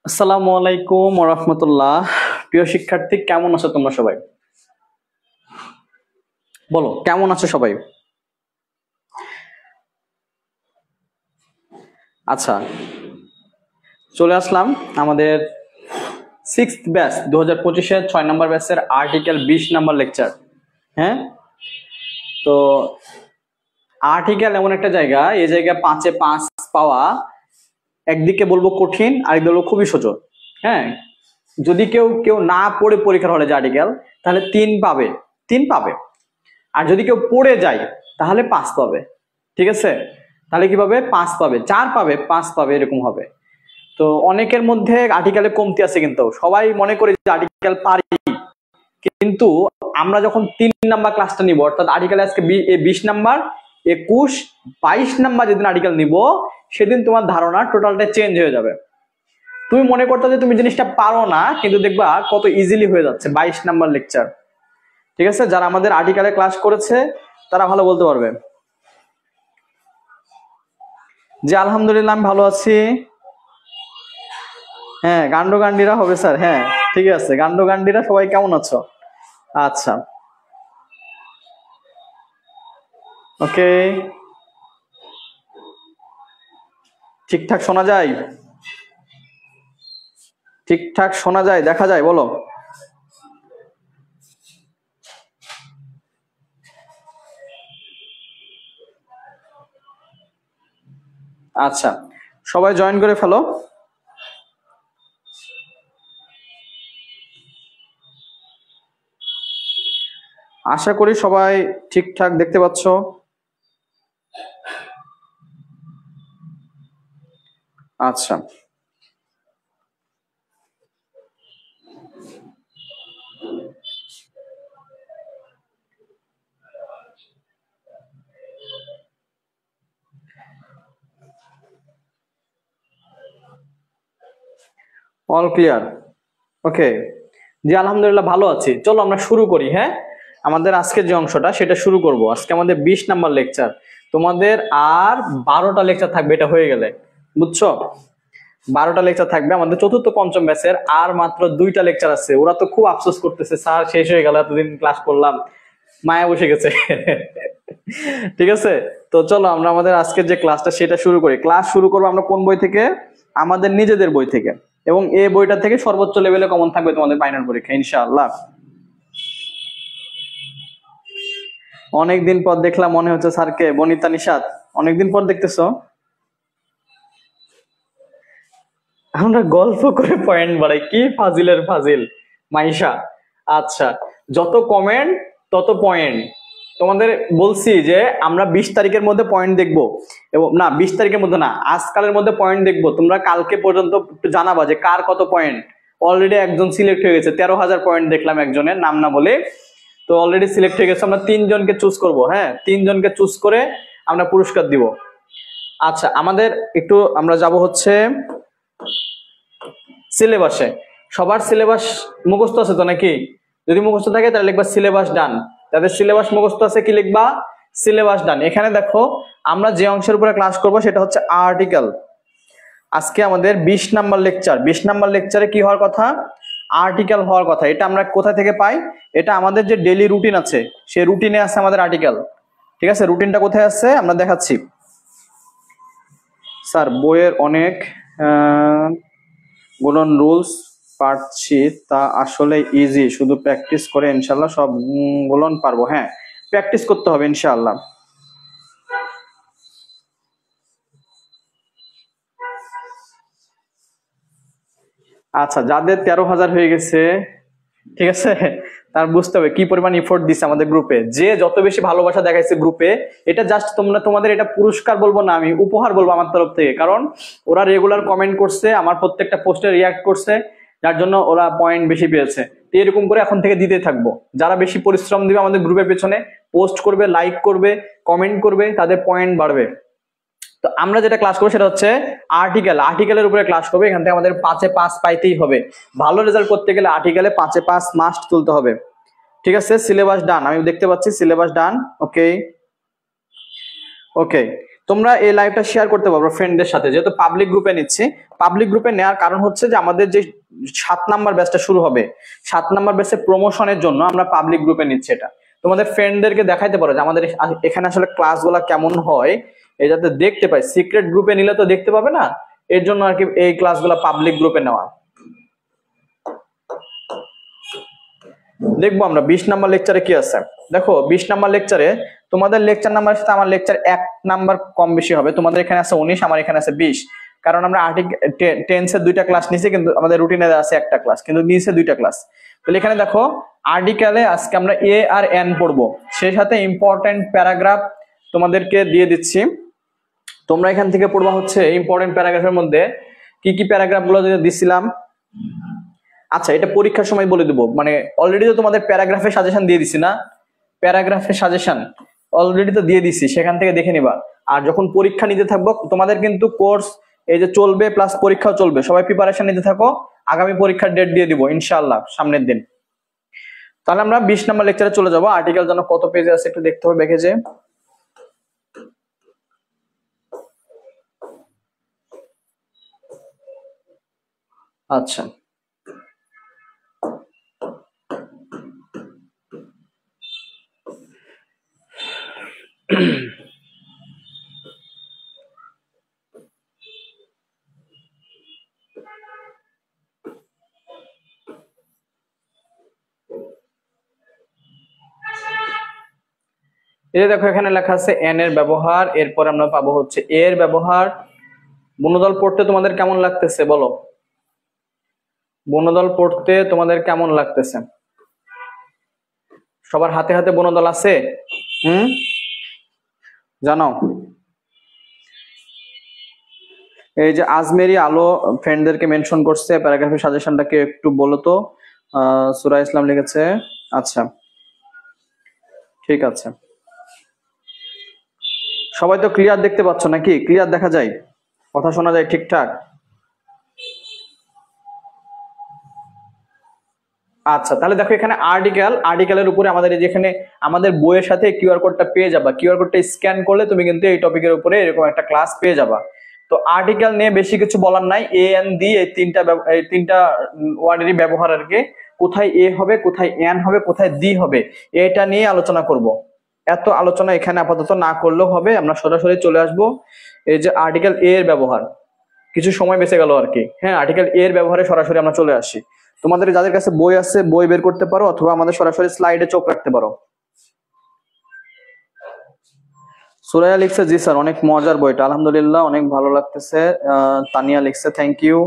আসসালামু আলাইকুম ওয়া রাহমাতুল্লাহ। প্রিয় শিক্ষার্থী, কেমন আছো তোমরা সবাই? বলো কেমন আছো সবাই? আচ্ছা, চলে আসলাম আমাদের 6th ব্যাচ 2025-এর 6 নম্বর ব্যাচের আর্টিকেল 20 নম্বর লেকচার। হ্যাঁ, তো আর্টিকেল এমন একটা জায়গা, এই জায়গায় 5-এ 5 পাওয়া একদিকে বলবো কঠিন, আরেকদিকে বলবো খুবই সোজা। হ্যাঁ, যদি কেউ কেউ না পড়ে পরীক্ষার হলে যে আর্টিকেল, তাহলে 3 পাবে, 3 পাবে। আর যদি কেউ পড়ে যায় তাহলে 5 পাবে। ঠিক আছে, তাহলে কি পাবে? 5 পাবে, 4 পাবে, 5 পাবে, এরকম হবে। তো অনেকের মধ্যে আর্টিকেলে কমতি আছে, কিন্তু সবাই মনে করে যে আর্টিকেল পারি, কিন্তু আমরা যখন 3 নাম্বার ক্লাসটা নিব, অর্থাৎ আর্টিকেল আজকে 20 নাম্বার, 21, 22 নাম্বার যেদিন আর্টিকেল নিব, সেদিন তোমার ধারণা টোটালটা চেঞ্জ হয়ে যাবে। তুমি মনে করতে যে তুমি জিনিসটা পারো না, কিন্তু দেখবা কত ইজিলি হয়ে যাচ্ছে 22 নাম্বার লেকচার। ঠিক আছে, যারা আমাদের আর্টিকেলে ক্লাস করেছে তারা ভালো বলতে পারবে যে আলহামদুলিল্লাহ আমি ভালো আছি। হ্যাঁ, গান্ডু গান্ডিরা হবে স্যার। হ্যাঁ, ঠিক আছে, গান্ডু গান্ডিরা সবাই কেমন আছো? আচ্ছা, ওকে, ঠিকঠাক শোনা যায়? ঠিকঠাক শোনা যায়, দেখা যায়, বলো। আচ্ছা, সবাই জয়েন করে ফেলো। আশা করি সবাই ঠিকঠাক দেখতে পাচ্ছ। আচ্ছা, অল ক্লিয়ার? ওকে, জি আলহামদুলিল্লাহ ভালো আছি। চলো আমরা শুরু করি। হ্যাঁ, আমাদের আজকের যে অংশটা সেটা শুরু করব। আজকে আমাদের 20 নাম্বার লেকচার। তোমাদের আর 12টা লেকচার থাকবে, এটা হয়ে গেলে, বুঝছো? 12টা লেকচার থাকবে আমাদের চতুর্থ পঞ্চম ব্যাচের। আর মাত্র 2টা লেকচার আছে। ওরা তো খুব আফসোস করতেছে, স্যার শেষ হয়ে গেল, এতদিন ক্লাস করলাম, মায়া বসে গেছে। ঠিক আছে, তো চলো আমরা আমাদের আজকের যে ক্লাসটা সেটা শুরু করি। ক্লাস শুরু করবো আমরা কোন বই থেকে? আমাদের নিজেদের বই থেকে। এবং এই বইটা থেকে সর্বোচ্চ লেভেলে কমন থাকবে তোমাদের ফাইনাল পরীক্ষা ইনশাআল্লাহ। অনেকদিন পর দেখলাম, মনে হচ্ছে স্যারকে। বনিতা নিশাত, অনেকদিন পর দেখতেছো। আমরা গল্প করে পয়েন্ট বাড়াই, কি ফাজিলের ফাজিল মাইশা। আচ্ছা, যত কমেন্ট তত পয়েন্ট। তোমাদের বলছি যে আমরা 20 তারিখের মধ্যে পয়েন্ট দেখবো, এবং না 20 তারিখের মধ্যে না, আজকালের মধ্যে পয়েন্ট দেখবো। তোমরা কালকে পর্যন্ত একটু জানাবা যে কার কত পয়েন্ট। অলরেডি একজন সিলেক্ট হয়ে গেছে, 13,000 পয়েন্ট দেখলাম, একজনের নাম না বলে। তো অলরেডি সিলেক্ট হয়ে গেছে। আমরা 3 জনকে চুজ করব। হ্যাঁ, 3 জনকে চুজ করে আমরা পুরস্কার দিব। আচ্ছা, আমাদের একটু আমরা যাব হচ্ছে সিলেবাসে। সবার সিলেবাস মুখস্থ আছে তো নাকি? যদি মুখস্থ থাকে তাহলে লিখবা সিলেবাস ডান। যাদের সিলেবাস মুখস্থ আছে কি লিখবা? সিলেবাস ডান। এখানে দেখো, আমরা যে অংশের উপরে ক্লাস করব সেটা হচ্ছে আর্টিকেল। আজকে আমাদের 20 নাম্বার লেকচার। 20 নাম্বার লেকচারে কি হওয়ার কথা? আর্টিকেল হওয়ার কথা। এটা আমরা কোথা থেকে পাই? এটা আমাদের যে ডেইলি রুটিন আছে, সেই রুটিনে আছে আমাদের আর্টিকেল। ঠিক আছে, রুটিনটা কোথায় আছে আমরা দেখাচ্ছি। স্যার বইয়ের অনেক গুণন রুলস পারছি, তা আসলে ইজি, শুধু প্র্যাকটিস করে ইনশাল্লাহ সব গুণন পারবো। হ্যাঁ, প্র্যাকটিস করতে হবে ইনশাআল্লাহ। আচ্ছা, যাদের 13,000 হয়ে গেছে, ঠিক আছে, তার বুঝতে হবে কি পরিমাণ এফোর্ট দিচ্ছে আমাদের গ্রুপে। যে যত বেশি ভালোবাসা দেখাইছে গ্রুপে, এটা জাস্ট তোমরা, তোমাদের এটা পুরস্কার বলবো না, আমি উপহার বলবো আমার তরফ থেকে। কারণ ওরা রেগুলার কমেন্ট করছে, আমার প্রত্যেকটা পোস্টে রিয়াক্ট করছে, যার জন্য ওরা পয়েন্ট বেশি পেয়েছে। তো এরকম করে এখন থেকে দিতে থাকবো। যারা বেশি পরিশ্রম দিবে আমাদের গ্রুপের পেছনে, পোস্ট করবে, লাইক করবে, কমেন্ট করবে, তাদের পয়েন্ট বাড়বে। তো আমরা যেটা ক্লাস করবো সেটা হচ্ছে আর্টিকেল। আর্টিকেলের উপরে ক্লাস করবো। এখান থেকে আমাদের 5-এ 5 পাইতেই হবে। ভালো রেজাল্ট করতে গেলে আর্টিকেলে 5-এ 5 মাস্ট তুলতে হবে। ঠিক আছে, সিলেবাস ডান, আমি দেখতে পাচ্ছি সিলেবাস ডান। ওকে ওকে, তোমরা এই লাইভটা শেয়ার করতে পারো ফ্রেন্ডদের সাথে, যেহেতু পাবলিক গ্রুপে নিচ্ছি। পাবলিক গ্রুপে নেওয়ার কারণ হচ্ছে যে আমাদের যে 7 নাম্বার ব্যাচটা শুরু হবে, 7 নাম্বার ব্যাচের প্রমোশনের জন্য আমরা পাবলিক গ্রুপে নিচ্ছি। এটা তোমাদের ফ্রেন্ডদেরকে দেখাইতে পারো যে আমাদের এখানে আসলে ক্লাসগুলো কেমন হয়, এই যাতে দেখতে পাই। সিক্রেট গ্রুপে নিলে তো দেখতে পাবে না, এর জন্য আর কি এই ক্লাসগুলো পাবলিক গ্রুপে নেওয়া। দেখবো আমরা 20 নাম্বার লেকচারে কি আছে। দেখো 20 নাম্বার লেকচারে তোমাদের লেকচার নাম্বারের সাথে আমার লেকচার 1 নাম্বার কম বেশি হবে। তোমাদের এখানে আছে 19, আমার এখানে আছে 20, কারণ আমরা টেন্সের 2টা ক্লাস নিয়েছি, কিন্তু আমাদের রুটিনে আছে একটা ক্লাস, কিন্তু নিয়েছে 2টা ক্লাস। তাহলে এখানে দেখো আর্টিকেলে আজকে আমরা এ আর এন পড়বো, সেই সাথে ইম্পর্টেন্ট প্যারাগ্রাফ তোমাদেরকে দিয়ে দিচ্ছি। তোমরা এখান থেকে পড়বা হচ্ছে ইম্পর্টেন্ট প্যারাগ্রাফের মধ্যে কি কি প্যারাগ্রাফ গুলো দিছিলাম। আচ্ছা, এটা পরীক্ষার সময় বলে দেবো, মানে অলরেডি তো তোমাদের প্যারাগ্রাফের সাজেশন দিয়ে দিছি না, প্যারাগ্রাফের সাজেশন অলরেডি তো দিয়ে দিছি, সেখান থেকে দেখে নিবা। আর যখন পরীক্ষা নিতে থাকবো, তোমাদের কিন্তু কোর্স এই যে চলবে প্লাস পরীক্ষাও চলবে, সবাই প্রিপারেশন নিতে থাকো। আগামী পরীক্ষার ডেট দিয়ে দিব ইনশাআল্লাহ সামনের দিন। তাহলে আমরা 20 নাম্বার লেকচারে চলে যাবো। আর্টিকেল যেন কত পেজে আছে একটু দেখতে হবে, দেখে যে আচ্ছা এই দেখো এখানে লেখা আছে এন এর ব্যবহার, এরপর আমরা পাবো হচ্ছে এর ব্যবহার। বনদল পড়তে তোমাদের কেমন লাগতেছে বলো? বনদল পড়তে তোমাদের কেমন লাগতেছে? সবার হাতে হাতে বনদল আছে? জানো, এই যে আজমেরি আলো ফ্রেন্ডদেরকে মেনশন করছে, প্যারাগ্রাফের সাজেশনটাকে একটু বলো তো। সূরা ইসলাম লিখেছে, আচ্ছা ঠিক আছে। সবাই তো ক্লিয়ার দেখতে পাচ্ছ নাকি? ক্লিয়ার দেখা যায়, কথা শোনা যায় ঠিকঠাক? আচ্ছা, তাহলে দেখো এখানে আর্টিকেলের উপরে আমাদের যেখানে আমাদের বইয়ের সাথে কিউআর কোডটা পেয়ে যাবা। কিউআর কোডটা স্ক্যান করলে তুমি কিন্তু এই টপিকের উপরে এরকম একটা ক্লাস পেয়ে যাবা। তো আর্টিকেল নিয়ে বেশি কিছু বলার নাই। এ এন দি এই তিনটা ওয়ার্ডেরই ব্যবহার আর কি। কোথায় এ হবে, কোথায় এন হবে, কোথায় দি হবে, এটা নিয়ে আলোচনা করব। এত আলোচনা এখানে আপাতত না করলেও হবে, আমরা সরাসরি চলে আসব এই যে আর্টিকেল এ এর ব্যবহার। কিছু সময় বেঁচে গেল আর কি। হ্যাঁ, আর্টিকেল এ এর ব্যবহারে সরাসরি আমরা চলে আসি। তোমাদের যাদের কাছে বই আছে বই বের করতে পারো, অথবা আমাদের সরাসরি স্লাইডে চোখ রাখতে পারো। সুরাইয়া লিখছে জি স্যার, অনেক মজার বইটা, আলহামদুলিল্লাহ অনেক ভালো লাগতেছে। তানিয়া লিখছে থ্যাংক ইউ।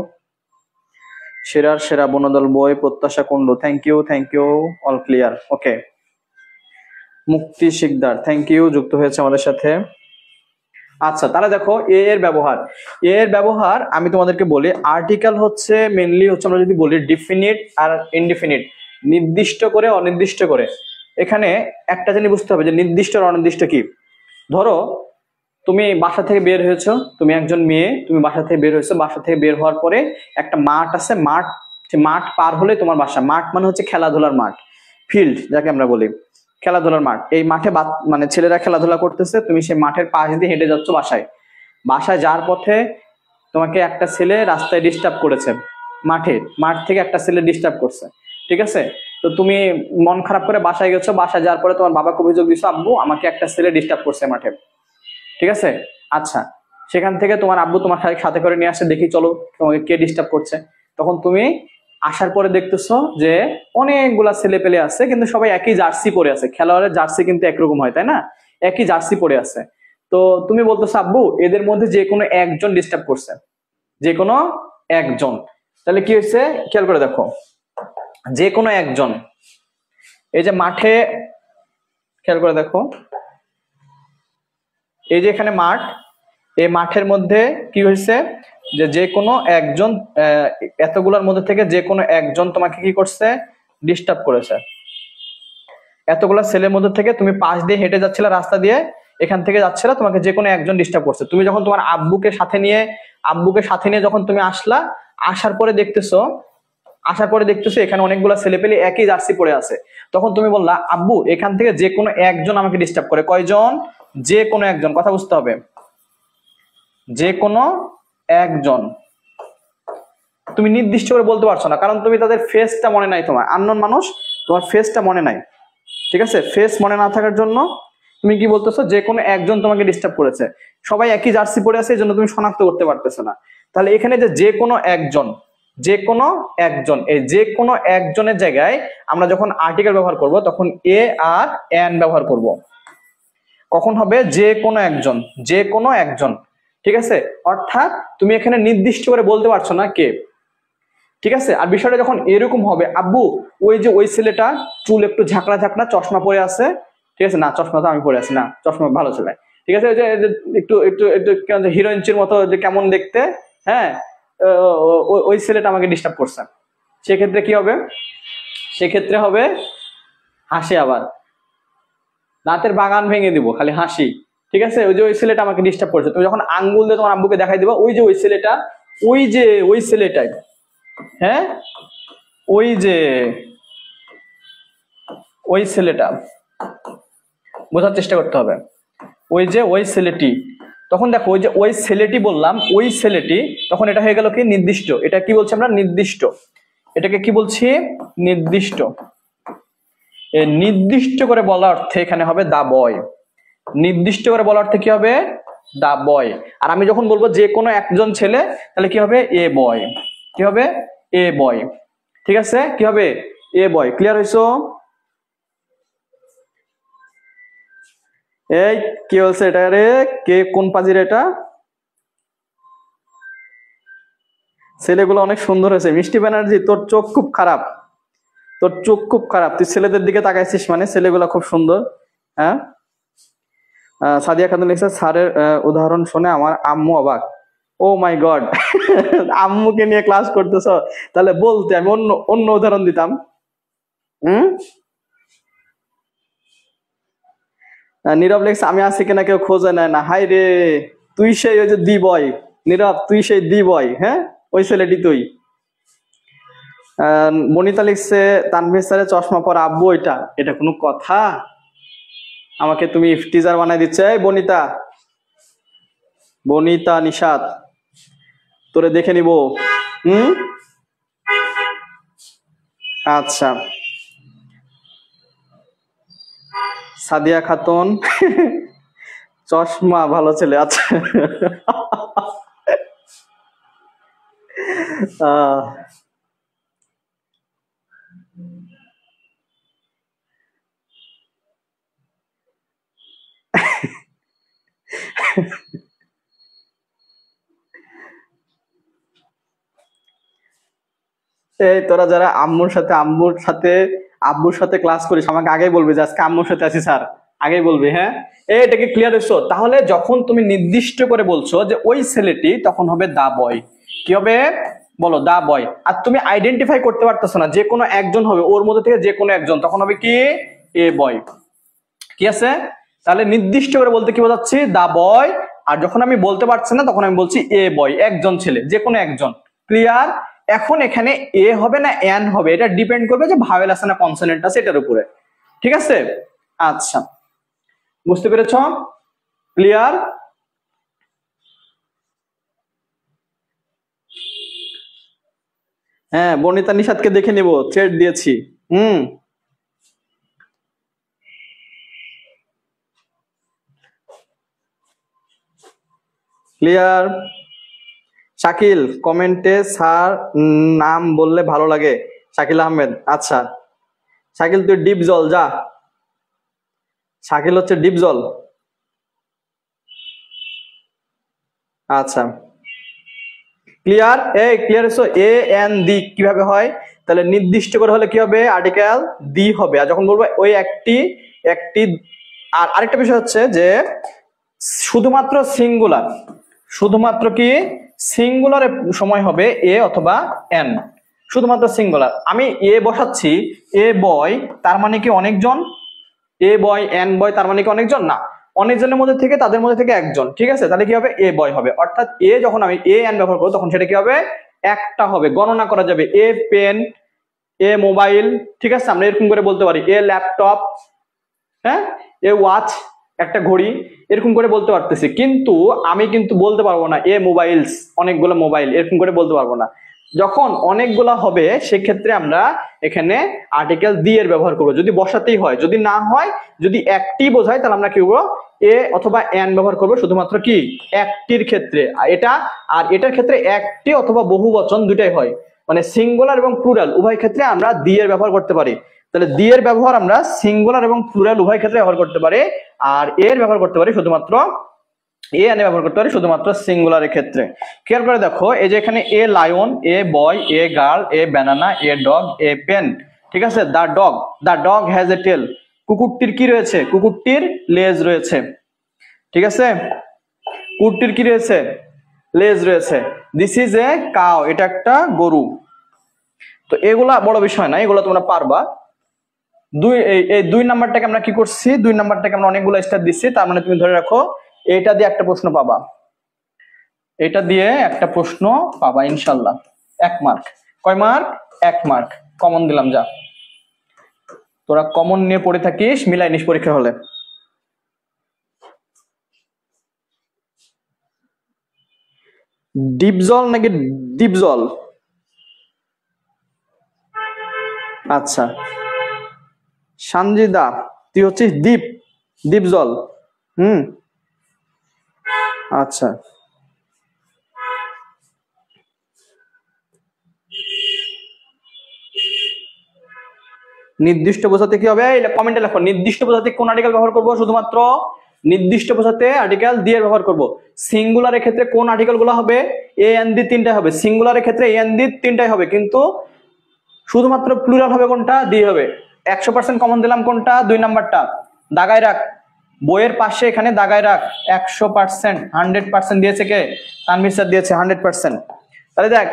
সেরার সেরা বনদল বই Pratyasha Kundu, thank you all clear. Okay, Mukti Sikdar thank you, যুক্ত হয়েছে আমাদের সাথে। আচ্ছা, তাহলে দেখো এ এর ব্যবহার আমি তোমাদেরকে বলি। আর্টিকেল হচ্ছে মেইনলি হচ্ছে আমরা যদি বলি ডিফিনিট আর ইনডিফিনিট, নির্দিষ্ট করে অনির্দিষ্ট করে। এখানে একটা জিনিস বুঝতে হবে যে নির্দিষ্ট আর অনির্দিষ্ট কি। ধরো তুমি বাসা থেকে বের হয়েছো, তুমি একজন মেয়ে, তুমি বাসা থেকে বের হয়েছো, বাসা থেকে বের হওয়ার পরে একটা মাঠ আছে, মাঠ পার হলে তোমার বাসা। মাঠ মানে হচ্ছে খেলাধুলার মাঠ, ফিল্ড যাকে আমরা বলি, খেলাধুলার মাঠ। এই মাঠে মানে ছেলেরা খেলাধুলা করতেছে, তুমি সেই মাঠের পাশ দিয়ে হেঁটে যাচ্ছ বাসায় যাওয়ার পথে তোমাকে একটা ছেলে রাস্তায় ডিস্টার্ব করেছে। মাঠ থেকে একটা ছেলে ডিস্টার্ব করছে, ঠিক আছে? তো তুমি মন খারাপ করে বাসায় গেছো, বাসায় যাওয়ার পরে তোমার বাবাকে অভিযোগ দিছো, আব্বু আমাকে একটা ছেলে ডিস্টার্ব করছে মাঠে, ঠিক আছে? আচ্ছা, সেখান থেকে তোমার আব্বু তোমার সাথে করে নিয়ে আসে, দেখি চলো তোমাকে কে ডিস্টার্ব করছে। তখন তুমি আসার পরে দেখতেছো যে অনেকগুলা ছেলে পেলে আছে, কিন্তু সবাই একই জার্সি পরে আছে। খেলোয়াড়ের জার্সি কিন্তু একরকম হয়, তাই না? একই জার্সি পরে আছে। তো তুমি বলতেছো আব্বু এদের মধ্যে যে কোনো একজন ডিস্টার্ব করছে, যে কোনো একজন। তাহলে কি হয়েছে খেয়াল করে দেখো, যে কোনো একজন। এই যে মাঠে খেয়াল করে দেখো, এই যে এখানে মাঠ, এই মাঠের মধ্যে কি হয়েছে যে কোনো একজন, এতগুলোর মধ্যে থেকে যে কোনো একজন তোমাকে কি করছে, ডিস্টার্ব করেছে। এতগুলা ছেলের মধ্যে থেকে তুমি পাশ দিয়ে হেঁটে যাচ্ছিলে, রাস্তা দিয়ে এখান থেকে যাচ্ছিলে, তোমাকে যে কোনো একজন ডিস্টার্ব করছে। তুমি যখন তোমার আব্বুকে সাথে নিয়ে যখন তুমি আসার পরে দেখতেছো এখানে অনেকগুলো ছেলে পেলে একই জার্সি পরে আছে। তখন তুমি বললা আব্বু এখান থেকে যে কোনো একজন আমাকে ডিস্টার্ব করে। কয়জন? যে কোনো একজন, কথা বুঝতে হবে। যে কোনো একজন। তুমি নির্দিষ্ট করে বলতে পারছো না, কারণ তুমি তাদের ফেসটা মনে নাই, তোমার আননোন মানুষ, তোমার ফেসটা মনে নাই। ঠিক আছে, ফেস মনে না থাকার জন্য তুমি কি বলতেছো, যে কোনো একজন তোমাকে ডিস্টার্ব করেছে। সবাই একই জার্সি পরে আছে, এই জন্য তুমি শনাক্ত করতে পারতেছো না। তাহলে এখানে যে কোনো একজন, যে কোনো একজন, এই যে কোনো একজনের জায়গায় আমরা যখন আর্টিকেল ব্যবহার করব তখন এ আর এন ব্যবহার করব। কখন হবে? যে কোনো একজন, যে কোনো একজন। ঠিক আছে, অর্থাৎ তুমি এখানে নির্দিষ্ট করে বলতে পারছো না কে। ঠিক আছে, আর বিষয়টা যখন এরকম হবে, আব্বু ওই যে ওই ছেলেটা চুল একটু ঝাঁকড়া ঝাঁকড়া, চশমা পরে আছে, ঠিক আছে, না চশমা তো আমি পরে আছি, না চশমা ভালো ছেলে, ঠিক আছে, ওই যে একটু একটু একটু হিরোইনচির মতো যে কেমন দেখতে, হ্যাঁ, ওই ছেলেটা আমাকে ডিস্টার্ব করছে। সেক্ষেত্রে কি হবে? সেক্ষেত্রে হবে হাসি। আবার রাতের বাগান ভেঙে দিব, খালি হাসি। ঠিক আছে, ওই যে ওই ছেলেটা আমাকে ডিস্টার্ব করছে। তুমি যখন আঙ্গুল দিয়ে তোমার আব্বুকে দেখাই দিবা, ওই যে ওই ছেলেটা, ওই যে ওই ছেলেটাই, হ্যাঁ, ওই যে ওই ছেলেটা, বোঝার চেষ্টা করতে হবে। ওই যে ওই ছেলেটি, তখন দেখো ওই যে ওই ছেলেটি বললাম, ওই ছেলেটি, তখন এটা হয়ে গেল কি? নির্দিষ্ট। এটা কি বলছি আমরা? নির্দিষ্ট। এটাকে কি বলছি? নির্দিষ্ট। নির্দিষ্ট করে বলার অর্থে এখানে হবে দা বয়। নির্দিষ্ট করে বলার অর্থে কি হবে? দা বয়। আর আমি যখন বলবো যে কোনো একজন ছেলে, তাহলে কি হবে? এ বয়। কি হবে? এ বয়। ঠিক আছে, কি হবে? এ বয়। ক্লিয়ার হইছো? এই কি বলছে এটা রে? কে কোন পাজির এটা? ছেলেগুলো অনেক সুন্দর হয়েছে। মিষ্টি ব্যানার্জি, তোর চোখ খুব খারাপ, তোর চোখ খুব খারাপ। তুই ছেলেদের দিকে তাকাইছিস মানে? ছেলেগুলো খুব সুন্দর। হ্যাঁ, সাদিয়া খাতুন লিখছে, স্যারের উদাহরণ শুনে আমার আম্মু অবাক। ও মাই গড, আম্মুকে নিয়ে ক্লাস করতেছ? তাহলে বলতে আমি অন্য অন্য উদাহরণ দিতাম। হুম। নীরব লিখছে, আমি আছি কিনা কেউ খোঁজে নেয় না। হাই রে, তুই সেই ওই যে দি বয়। নীরব, তুই সেই দি বয়, হ্যাঁ, ওই ছেলেটি তুই। বনিতা লিখছে, তানভীর স্যারের চশমা পরা আব্বু এটা। এটা কোনো কথা? আমাকে তুমি টিচার বানাই দিচ্ছে। এই বনিতা, বনিতা নিশাত, তোরে দেখে নিব। হুম, আচ্ছা। সাদিয়া খাতুন, চশমা ভালো ছেলে, আচ্ছা। আহ এই তোরা যারা আব্বুর সাথে ক্লাস করিস, আমাকে আগেই বলবি যে আজকে আম্মুর সাথে আছি স্যার, আগেই বলবি, হ্যাঁ। এটাকে ক্লিয়ার হইছো? তাহলে যখন তুমি নির্দিষ্ট করে বলছো যে ওই ছেলেটি, তখন হবে দা বয়। কি হবে? বলো, দা বয়। আর তুমি আইডেন্টিফাই করতে পারতেছো না, যে কোনো একজন হবে, ওর মধ্যে থেকে যে কোনো একজন, তখন হবে কি? এ বয়। কি আছে? তাহলে নির্দিষ্ট করে বলতে কি বোঝাচ্ছি? দা বয়। আর যখন আমি বলতে পারছি না, তখন আমি বলছি এ বয়, একজন ছেলে, যে কোনো একজন। ক্লিয়ার? এখন এখানে এ হবে না এন হবে, এটা ডিপেন্ড করবে যে ভাওয়েল আছে না কনসোনেন্ট আছে, এটার উপরে। ঠিক আছে, আচ্ছা, বুঝতে পেরেছ? ক্লিয়ার? হ্যাঁ, বনিতা নিশাদকে দেখে নিব, চেট দিয়েছি। হুম, ক্লিয়ার? শাকিল কমেন্টে স্যার নাম বললে ভালো লাগে, শাকিল আহমেদ। আচ্ছা শাকিল, তুই ডিপ জল যা। শাকিল হচ্ছে ডিপ জল। আচ্ছা, ক্লিয়ার? এই ক্লিয়ার হচ্ছে? এ এন দি কিভাবে হয়? তাহলে নির্দিষ্ট করে হলে কি হবে? আর্টিকেল দি হবে। আর যখন বলবো ওই একটি একটি। আর আরেকটা বিষয় হচ্ছে যে শুধুমাত্র সিঙ্গুলার, শুধুমাত্র কি সিঙ্গুলারের সময় হবে এ অথবা এন, শুধুমাত্র সিঙ্গুলার। আমি এ বসাচ্ছি, এ বয়, তার মানে কি অনেকজন? এ বয় এন বয়, তার মানে কি অনেকজন? না, অনেকজনের মধ্যে থেকে, তাদের মধ্যে থেকে একজন। ঠিক আছে, তাহলে কি হবে? এ বয় হবে। অর্থাৎ এ যখন আমি এ এন ব্যবহার করবো, তখন সেটা কি হবে? একটা হবে, গণনা করা যাবে। এ পেন, এ মোবাইল, ঠিক আছে, আমরা এরকম করে বলতে পারি। এ ল্যাপটপ, হ্যাঁ, এ ওয়াচ, একটা ঘড়ি, এরকম করে বলতে পারতেছি। কিন্তু আমি কিন্তু বলতে পারবো না এ মোবাইলস, অনেকগুলো মোবাইল, এরকম করে বলতে পারবো না। যখন অনেকগুলা হবে সেক্ষেত্রে আমরা এখানে আর্টিকেল দি এর ব্যবহার করবো, যদি বসাতেই হয়। যদি না হয়, যদি একটি বোঝায়, তাহলে আমরা কি করবো, এ অথবা এন ব্যবহার করবো শুধুমাত্র কি একটির ক্ষেত্রে। আর এটার ক্ষেত্রে একটি অথবা বহু বচন দুটাই হয়, মানে সিঙ্গুলার এবং প্লুরাল উভয় ক্ষেত্রে আমরা দি এর ব্যবহার করতে পারি। তাহলে দি এর ব্যবহার আমরা সিঙ্গুলার এবং প্লুরাল উভয় ক্ষেত্রে ব্যবহার করতে পারি, আর এর ব্যবহার করতে পারি শুধুমাত্র ব্যবহার করতে পারি শুধুমাত্র সিঙ্গুলারের ক্ষেত্রে। খেয়াল করে দেখো, এই যে এখানে a lion, a boy, a girl, a banana, a dog, a pen. ঠিক আছে, the dog has a tail. কুকুরটির কি রয়েছে? কুকুরটির লেজ রয়েছে। ঠিক আছে, কুকুরটির কি রয়েছে? লেজ রয়েছে। দিস ইজ এ কাউ, এটা একটা গরু। তো এগুলা বড় বিষয় না, এগুলো তোমরা পারবা। এই 2 নাম্বারটাকে আমরা কি করছি, 2 নাম্বারটাকে আমরা অনেকগুলো স্টার দিচ্ছি, তার মানে তুমি ধরে রাখো এটা দিয়ে একটা প্রশ্ন পাবা, এটা দিয়ে একটা প্রশ্ন পাবা ইনশাল্লাহ। 1 মার্ক। কয় মার্ক? 1 মার্ক কমন দিলাম। যা, তোরা কমন নিয়ে পড়ে থাকিস, মিলাই নিস পরীক্ষা হলে। ডিপজল নাকি ডিপজল? আচ্ছা, সানজিদা তুই হচ্ছিস দীপজল। আচ্ছা, নির্দিষ্ট বোঝাতে কি হবে? কমেন্টে লেখো, নির্দিষ্ট বোঝাতে কোন আর্টিকেল ব্যবহার করব? শুধুমাত্র নির্দিষ্ট বোঝাতে আর্টিকেল দিয়ে ব্যবহার করব। সিঙ্গুলারের ক্ষেত্রে কোন আর্টিকেল গুলো হবে? এ এন দি 3টাই হবে। সিঙ্গুলারের ক্ষেত্রে এ এন দি 3টাই হবে, কিন্তু শুধুমাত্র প্লুরাল হবে কোনটা? দি হবে। 100% কমন দিলাম কোনটা? 2 নাম্বারটা। দাগায় রাখ, বইয়ের পাশে এখানে দাগায় রাখ। 100%, 100% দিয়েছে কে? তানভীর স্যার দিয়েছে 100%। তাহলে দেখ,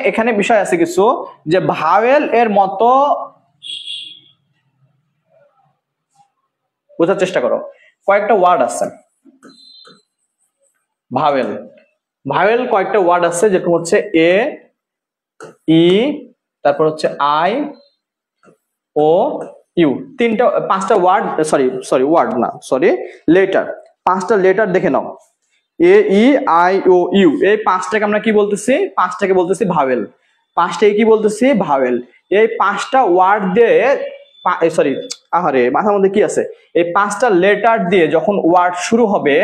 এখানে বিষয় আছে কিছু, যে ভাওয়েল এর মতো বোঝার চেষ্টা করো। কয়েকটা ওয়ার্ড আছে ভাওয়েল কয়েকটা ওয়ার্ড আছে, যেরকম হচ্ছে এ, ই, তারপর হচ্ছে আই, ও, ইউ। 5টা ওয়ার্ড, ওয়ার্ড না, লেটার। 5টা লেটার দেখে নাও, এ, ই, আই, ও, ইউ। এই 5টাকে আমরা কি বলতেছি? 5টাকে বলতেছি ভাওয়েল। 5টাকে কি বলতেছি? ভাওয়েল। এই 5টা ওয়ার্ড দিয়ে, মাথার মধ্যে কি আছে? এই 5টা লেটার দিয়ে যখন ওয়ার্ড শুরু হবে,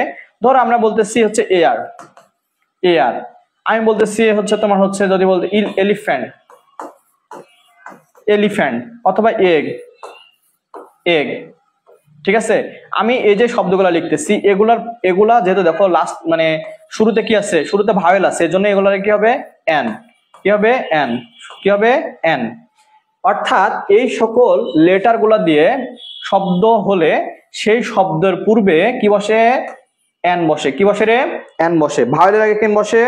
ধরো আমরা বলতেছি হচ্ছে এয়ার, আমি বলতেছি হচ্ছে তোমার হচ্ছে, যদি বলতে এলিফ্যান্ট, অথবা এগ। ঠিক আছে, আমি এই যে শব্দগুলা লিখতেছি, এগুলা যেহেতু দেখো লাস্ট, মানে শুরুতে কি আছে? শুরুতে ভাওয়েল আছে, এজন্য এগুলার কি হবে? এন। কি হবে? এন। অর্থাৎ এই সকল লেটার গুলা দিয়ে শব্দ হলে সেই শব্দের পূর্বে কি বসে? এন বসে। কি বসে রে? এন বসে। ভাওয়েলের আগে কেন বসে?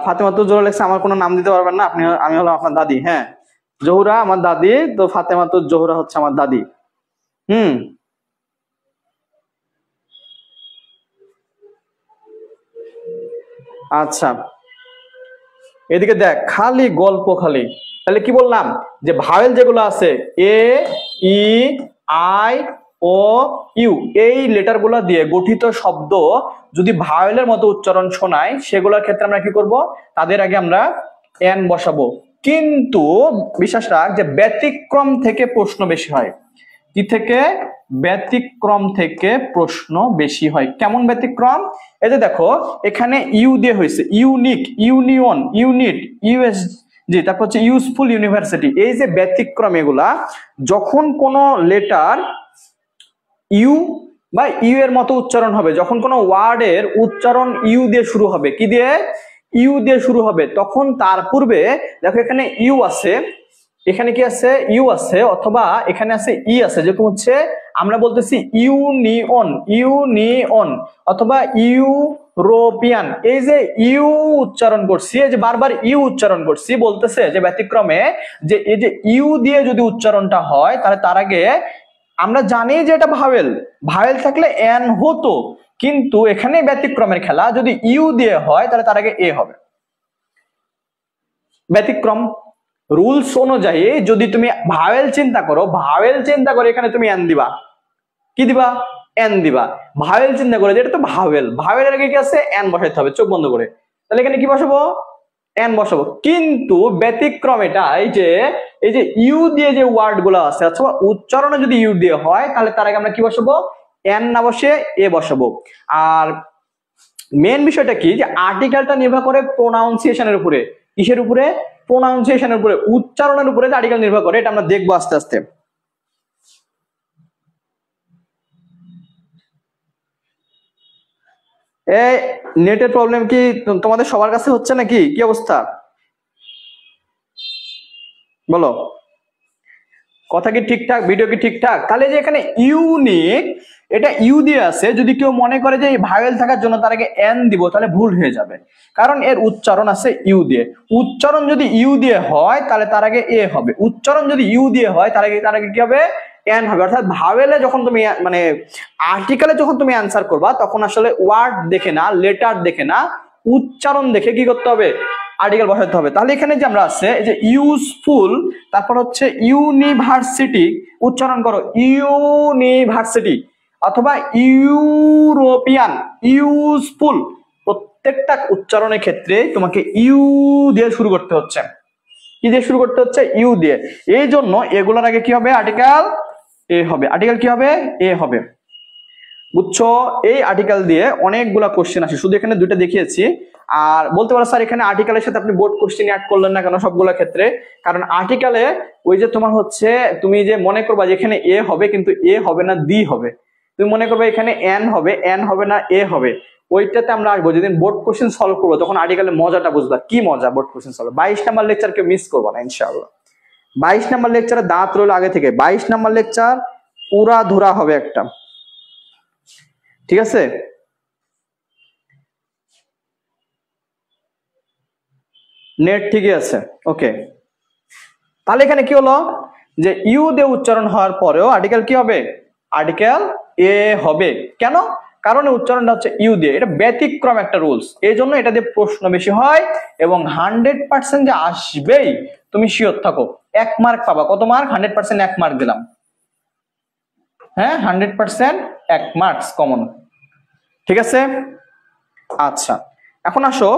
ফাতেমাতুজ জোহরা লেখছে আমার কোনো নাম দিতে পারবেন না আপনি, আমি হলাম আপনার দাদি। হ্যাঁ, জোহরা আমার দাদি, তো ফাতেমাতুজ জোহরা হচ্ছে আমার দাদি। আচ্ছা, এদিকে দেখ, খালি গল্প খালি। তাহলে কি বললাম? যে ভাওয়েল যেগুলো আছে, এ, ই, আই, ও, ইউ, এই লেটার গুলা দিয়ে গঠিত শব্দ যদি ভাওয়েলের মতো উচ্চারণ শোনায়, সেগুলোর ক্ষেত্রে আমরা কি করব? তাদের আগে আমরা এন বসাবো। কিন্তু বিশ্বাস রাখ যে ব্যতিক্রম থেকে প্রশ্ন বেশি হয়। কি থেকে? ব্যতিক্রম থেকে প্রশ্ন বেশি হয়। কেমন ব্যতিক্রম? এই যে দেখো, এখানে ইউ দিয়ে হয়েছে ইউনিক, ইউনিয়ন, ইউনিট, ইউএস, জি, তারপর হচ্ছে ইউজফুল, ইউনিভার্সিটি। এই যে ব্যতিক্রম, এগুলা যখন কোন লেটার ইউ বা ইউ এর মতো উচ্চারণ হবে, যখন কোন ওয়ার্ডের উচ্চারণ ইউ দিয়ে শুরু হবে, কি দিয়ে? ইউ দিয়ে শুরু হবে, তখন তার পূর্বে দেখো এখানে ইউ আছে, এখানে কি আছে? ইউ আছে, অথবা এখানে আছে ই আছে। যেরকম হচ্ছে আমরা বলতেছি ইউনিয়ন, অথবা ইউরোপিয়ান। এই যে ইউ উচ্চারণ করছি, এই যে বারবার ইউ উচ্চারণ করছি, বলতেছে যে ব্যতিক্রমে যে এই যে ইউ দিয়ে যদি উচ্চারণটা হয়, তাহলে তার আগে আমরা জানি যে এটা ভাওয়েল থাকলে এন হতো, কিন্তু এখানে ব্যতিক্রমের খেলা, যদি ইউ দিয়ে হয় তাহলে তার আগে এ হবে। ব্যতিক্রম। রুলস অনুযায়ী যদি তুমি ভাওয়েল চিন্তা করো, ভাওয়েল চিন্তা করে এখানে তুমি এন দিবা, কি দিবা, এন দিবা। ভাওয়েল চিন্তা করে, যেটা তো ভাওয়েল, ভাওয়েলের আগে কি আছে, এন বসাইতে হবে চোখ বন্ধ করে। তাহলে এখানে কি বসাবো, এন বসাবো। কিন্তু ব্যতিক্রম এটা, এই যে ইউ দিয়ে যে ওয়ার্ড গুলো আছে, অথবা উচ্চারণে যদি ইউ দিয়ে হয়, তাহলে তার আগে আমরা কি বসাবো, এন না বসে এ বসাবো। আর মেন বিষয়টা কি, যে আর্টিকেলটা নির্ভর করে প্রোনাউন্সিয়েশনের উপরে। কিসের উপরে, প্রোনাউন্সিয়েশনের উপরে, উচ্চারণের উপরে আর্টিকেল নির্ভর করে। এটা আমরা দেখবো আস্তে আস্তে। এই নেটের প্রবলেম কি তোমাদের সবার কাছে হচ্ছে নাকি, কি অবস্থা বলো? কথা কি ঠিকঠাক, ভিডিও কি ঠিকঠাক? তাহলে যে এখানে ইউনিক, এটা ইউ দিয়ে আছে, যদি কেউ মনে করে যে এই ভাওয়েল থাকার জন্য তার আগে এন দিব, তাহলে ভুল হয়ে যাবে, কারণ এর উচ্চারণ আছে ইউ দিয়ে। উচ্চারণ যদি ইউ দিয়ে হয় তাহলে তার আগে এ হবে, উচ্চারণ যদি ইউ দিয়ে হয় তার আগে কি হবে, এন হবে। অর্থাৎ ভাওয়েলে যখন তুমি মানে আর্টিকেলে যখন তুমি অ্যান্সার করবা, তখন আসলে ওয়ার্ড দেখে না, লেটার দেখে না, উচ্চারণ দেখে কি করতে হবে, আর্টিকেল বসাতে হবে। তাহলে এখানে যে আমরা আছে, এই যে ইউজফুল, তারপর হচ্ছে ইউনিভার্সিটি, উচ্চারণ করো ইউনিভার্সিটি, অথবা ইউরোপিয়ান, ইউজফুল, প্রত্যেকটা উচ্চারণের ক্ষেত্রে তোমাকে ইউ দিয়ে শুরু করতে হচ্ছে। কি দিয়ে শুরু করতে হচ্ছে, ইউ দিয়ে। এই জন্য এগুলোর আগে কি হবে, আর্টিকেল এ হবে। আর্টিকেল কি হবে, এ হবে। বুঝছো? এই আর্টিকেল দিয়ে অনেকগুলা কোশ্চেন আসে, শুধু এখানে দুইটা দেখিয়েছি। আর বলতে পারো স্যার এখানে আর্টিকেলের সাথে আপনি বোর্ড কোশ্চেন অ্যাড করলেন না কেন সবগুলো ক্ষেত্রে? কারণ আর্টিকেলে ওই যে তোমার হচ্ছে, তুমি যে মনে করবা যে এখানে এ হবে, কিন্তু এ হবে না, দি হবে। তুমি মনে করবে এখানে এন হবে, এন হবে না, এ হবে। ওইটাতে আমরা আসবো যেদিন বোর্ড কোশ্চেন সলভ করবো, তখন আর্টিকেলের মজাটা বুঝবা, কি মজা board question solve. 22 number lecture কেউ মিস করবো না ইনশাআল্লাহ। 22 নাম্বার লেকচারে দাঁত রইল আগে থেকে, 22 নাম্বার লেকচার পুরা ধরা হবে একটা, ঠিক আছে? নেট ঠিকই আছে, ওকে। তাহলে এখানে কি হলো, যে ইউ দিয়ে উচ্চারণ হওয়ার পরেও আর্টিকেল কি হবে, আর্টিকেল এ হবে। কেন? কারণ উচ্চারণটা হচ্ছে ইউ দিয়ে, এটা ব্যতিক্রম একটা রুলস, এই জন্য এটা দিয়ে প্রশ্ন বেশি হয়, এবং 100% যে আসবেই তুমি শিওর থাকো। 1 মার্ক পাবা। কত মার্ক? 100%, 1 মার্ক দিলাম। হ্যাঁ, 100% 1 মার্কস কমন, ঠিক আছে? আচ্ছা, এখন আসো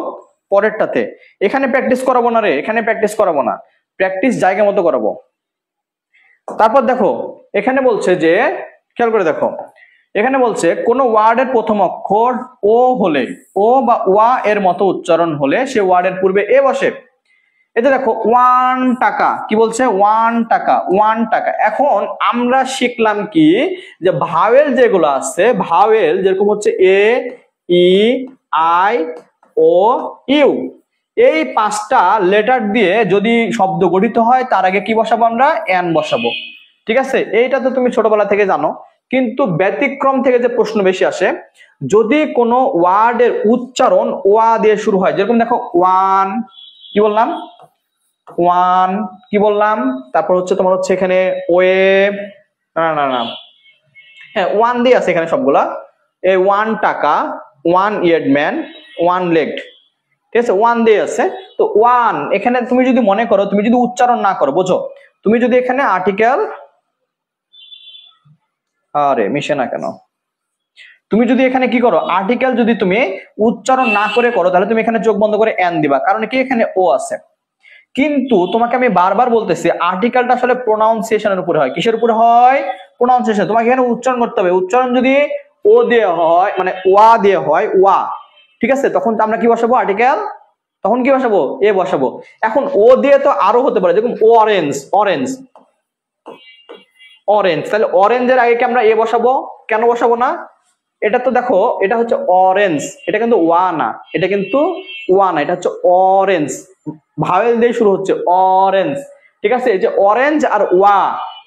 পরেরটাতে। এখানে প্র্যাকটিস করাবো না রে, এখানে প্র্যাকটিস করাবো না, প্র্যাকটিস জায়গা মতো করাবো। তারপর দেখো এখানে বলছে যে, খেয়াল করে দেখো, এখানে বলছে কোন ওয়ার্ডের প্রথম অক্ষর ও হলে, ও বা ওয়া এর মতো উচ্চারণ হলে সে ওয়ার্ডের পূর্বে এ বসে। এতে দেখো 1 টাকা, কি বলছে, 1 টাকা, 1 টাকা। এখন আমরা শিখলাম কি, যে ভাওয়েল যেগুলো আছে, ভাওয়েল যেরকম হচ্ছে এ, ই, আই, ও, ইউ, এই 5টা লেটার দিয়ে যদি শব্দ গঠিত হয়, তার আগে কি বসাবো আমরা, এন বসাবো, ঠিক আছে? এইটা তো তুমি ছোটবেলা থেকে জানো। কিন্তু ব্যতিক্রম থেকে যে প্রশ্ন বেশি আসে, যদি কোনো ওয়ার্ডের উচ্চারণ ওয়া দিয়ে শুরু হয়, যেরকম দেখো 1, কি বললাম, 1, কি বললাম, তারপর হচ্ছে তোমার হচ্ছে এখানে ওয়ে, না না না, হ্যাঁ 1 দিয়ে আছে এখানে সবগুলা। এই 1 টাকা, 1 ইয়ার্ড ম্যান, 1 লেগড, ঠিক আছে, 1 দিয়ে আছে। তো 1 এখানে তুমি যদি মনে করো, তুমি যদি উচ্চারণ না করো, বোঝো, তুমি যদি এখানে আর্টিকেল, আরে মিশে না কেন, তুমি যদি এখানে কি করো, আর্টিকেল যদি তুমি উচ্চারণ না করে করো, তাহলে তুমি এখানে চোখ বন্ধ করে এন দিবা, কারণ কি এখানে ও আছে। কিন্তু তোমাকে আমি বারবার বলতেছি, আর্টিকেলটা আসলে প্রোনাউন্সিয়েশনের উপরে হয়। কিসের উপরে হয়? প্রোনাউন্সিয়েশন। তোমাকে এখানে উচ্চারণ করতে হবে। উচ্চারণ যদি ও দিয়ে হয়, মানে ওয়া দিয়ে হয়, ওয়া, ঠিক আছে, তখন আমরা কি বসাবো, আর্টিকেল, তখন কি বসাবো, এ বসাবো। এখন ও দিয়ে তো আরো হতে পারে, যেরকম অরেঞ্জ, অরেঞ্জ, অরেঞ্জ, তাহলে অরেঞ্জের আগে কি আমরা এ বসাবো? কেন বসাবো না? এটা তো দেখো, এটা হচ্ছে অরেঞ্জ, এটা কিন্তু ওয়া না, এটা কিন্তু ওয়া না, এটা হচ্ছে অরেঞ্জ, ভাওয়েল দিয়ে শুরু হচ্ছে, অরেঞ্জ, ঠিক আছে? এই যে অরেঞ্জ আর ওয়া,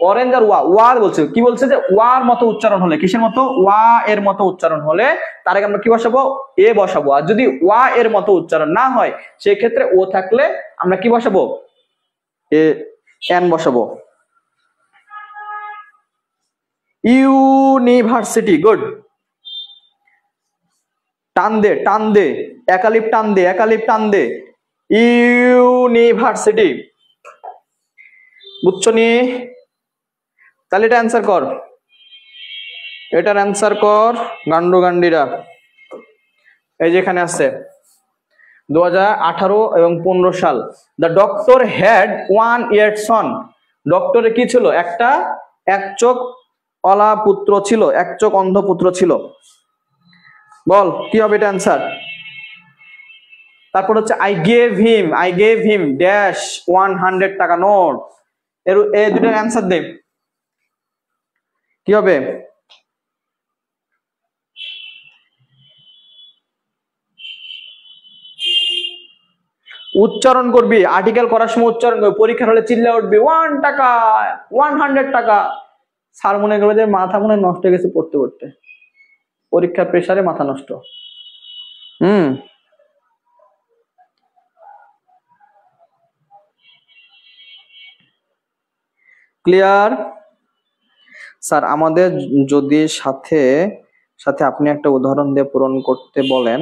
অরেঞ্জ আর ওয়া, ওয়া বলছে, কি বলছে, যে ওয়ার মতো উচ্চারণ হলে, কিসের মতো, ওয়া এর মতো উচ্চারণ হলে তার আগে আমরা কি বসাবো, এ বসাবো। আর যদি ওয়া এর মতো উচ্চারণ না হয়, সেই ক্ষেত্রে ও থাকলে আমরা কি বসাবো, এ, এন বসাবো। ইউনিভার্সিটি, গুড, টান দে, টান দে, একালিপ টান দে, একালিপ টান দে, ইউনিভার্সিটি। বুঝছো নি? তাহলে এটা অ্যান্সার কর, এটার অ্যান্সার কর গান্ডু গান্ডিরা। এই যে এখানে আছে 2018 এবং 15 সাল। দ্য ডক্টর হ্যাড 1 ইয়ার সন। ডক্টরে কি ছিল? একটা এক চোখ অলা পুত্র ছিল, এক চোখ অন্ধ পুত্র ছিল। বল কি হবে এটা অ্যান্সার? তারপর হচ্ছে আই গেভ হিম ড্যাশ 100 টাকা নোট। এর এই দুটার অ্যান্সার দে, কি হবে? উচ্চারণ করবি, আর্টিকেল করার সময় উচ্চারণ করবি, পরীক্ষার হলে চিল্লা উঠবি 1 টাকা 100 টাকা। স্যার মনে করবে যে মাথা মনে নষ্ট হয়ে গেছে পড়তে পড়তে, পরীক্ষার প্রেসারে মাথা নষ্ট। হুম, ক্লিয়ার? স্যার আমাদের যদি সাথে সাথে আপনি একটা উদাহরণ দিয়ে পূরণ করতে বলেন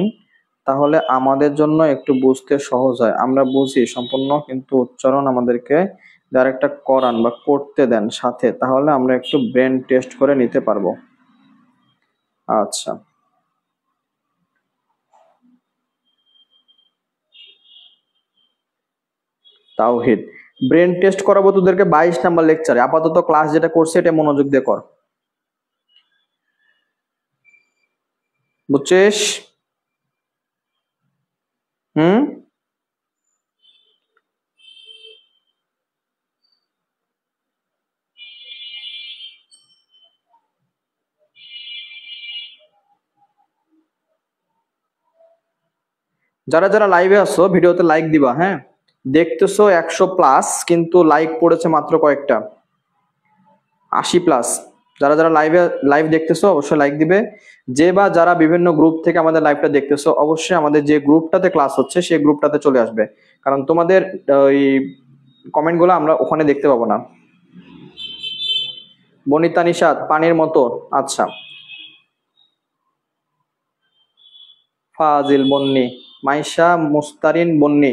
তাহলে আমাদের জন্য একটু বুঝতে সহজ হয়, আমরা বুঝি সম্পূর্ণ, কিন্তু উচ্চারণ আমাদেরকে ডাইরেক্টটা করান বা করতে দেন সাথে, তাহলে আমরা একটু ব্রেন টেস্ট করে নিতে পারবো। আচ্ছা, তাওহিদ ব্রেন টেস্ট করাবো তোদেরকে 22 নাম্বার লেকচারে। আপাতত ক্লাস যেটা করছে এটা মনোযোগ দিয়ে কর, বুঝছিস? হুম, যারা যারা লাইভে আসছো ভিডিওতে লাইক দিবা। হ্যাঁ, দেখতেছো 100+, কিন্তু লাইক পড়েছে মাত্র কয়েকটা, 80+। যারা যারা লাইভ দেখতেছো অবশ্যই লাইক দিবে। যে বা যারা বিভিন্ন গ্রুপ থেকে আমাদের লাইভটা দেখতেছো অবশ্যই আমাদের যে গ্রুপটাতে ক্লাস হচ্ছে সেই গ্রুপটাতে চলে আসবে, কারণ তোমাদের ওই কমেন্টগুলো আমরা ওখানে দেখতে পাবো না। বনিতা নিশাত পানির মতো, আচ্ছা। ফাজিল বন্নি, মাইশা মুস্তারিন বন্নি,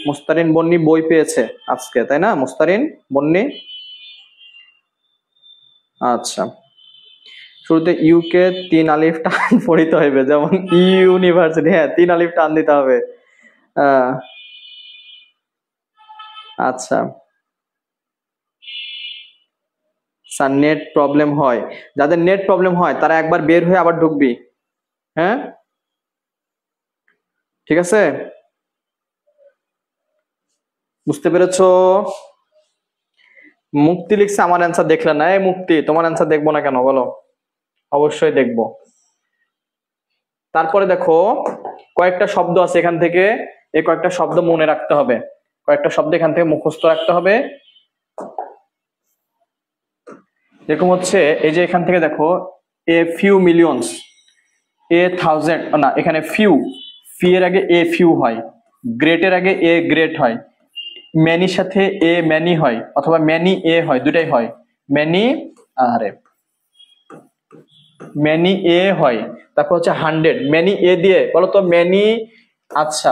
মুস্তারিন বন্নি বই পেয়েছে আজকে, তাই না মুস্তারিন বন্নি? আচ্ছা, শুরুতে ইউকে 3 আলিফ টান পড়িতে হইবে, যেমন ইউনিভার্সিটি, হ্যাঁ 3 আলিফ টান দিতে হবে। আহ, আচ্ছা স্যার, নেট প্রবলেম হয়, যাদের নেট প্রবলেম হয় তারা একবার বের হয়ে আবার ঢুকবি। হ্যাঁ, ঠিক আছে, বুঝতে পেরেছো? মুক্তি লিখছে আমার অ্যান্সার দেখলে না। এই মুক্তি, তোমার অ্যান্সার দেখবো না কেন বলো? অবশ্যই দেখবো। তারপরে দেখো কয়েকটা শব্দ আছে এখান থেকে, এই কয়েকটা শব্দ মনে রাখতে হবে, কয়েকটা শব্দ এখান থেকে মুখস্থ রাখতে হবে। যেরকম হচ্ছে এই যে এখান থেকে দেখো a few millions, a thousand, না এখানে ফিউ, ফি এর আগে এ ফিউ হয়, গ্রেটের আগে এ গ্রেট হয়, ম্যানির সাথে এ ম্যানি হয়, অথবা ম্যানি এ হয়, দুটাই হয়। ম্যানি, আরে ম্যানি এ হয়। তারপর হচ্ছে 100, ম্যানি এ দিয়ে বলো তো ম্যানি। আচ্ছা,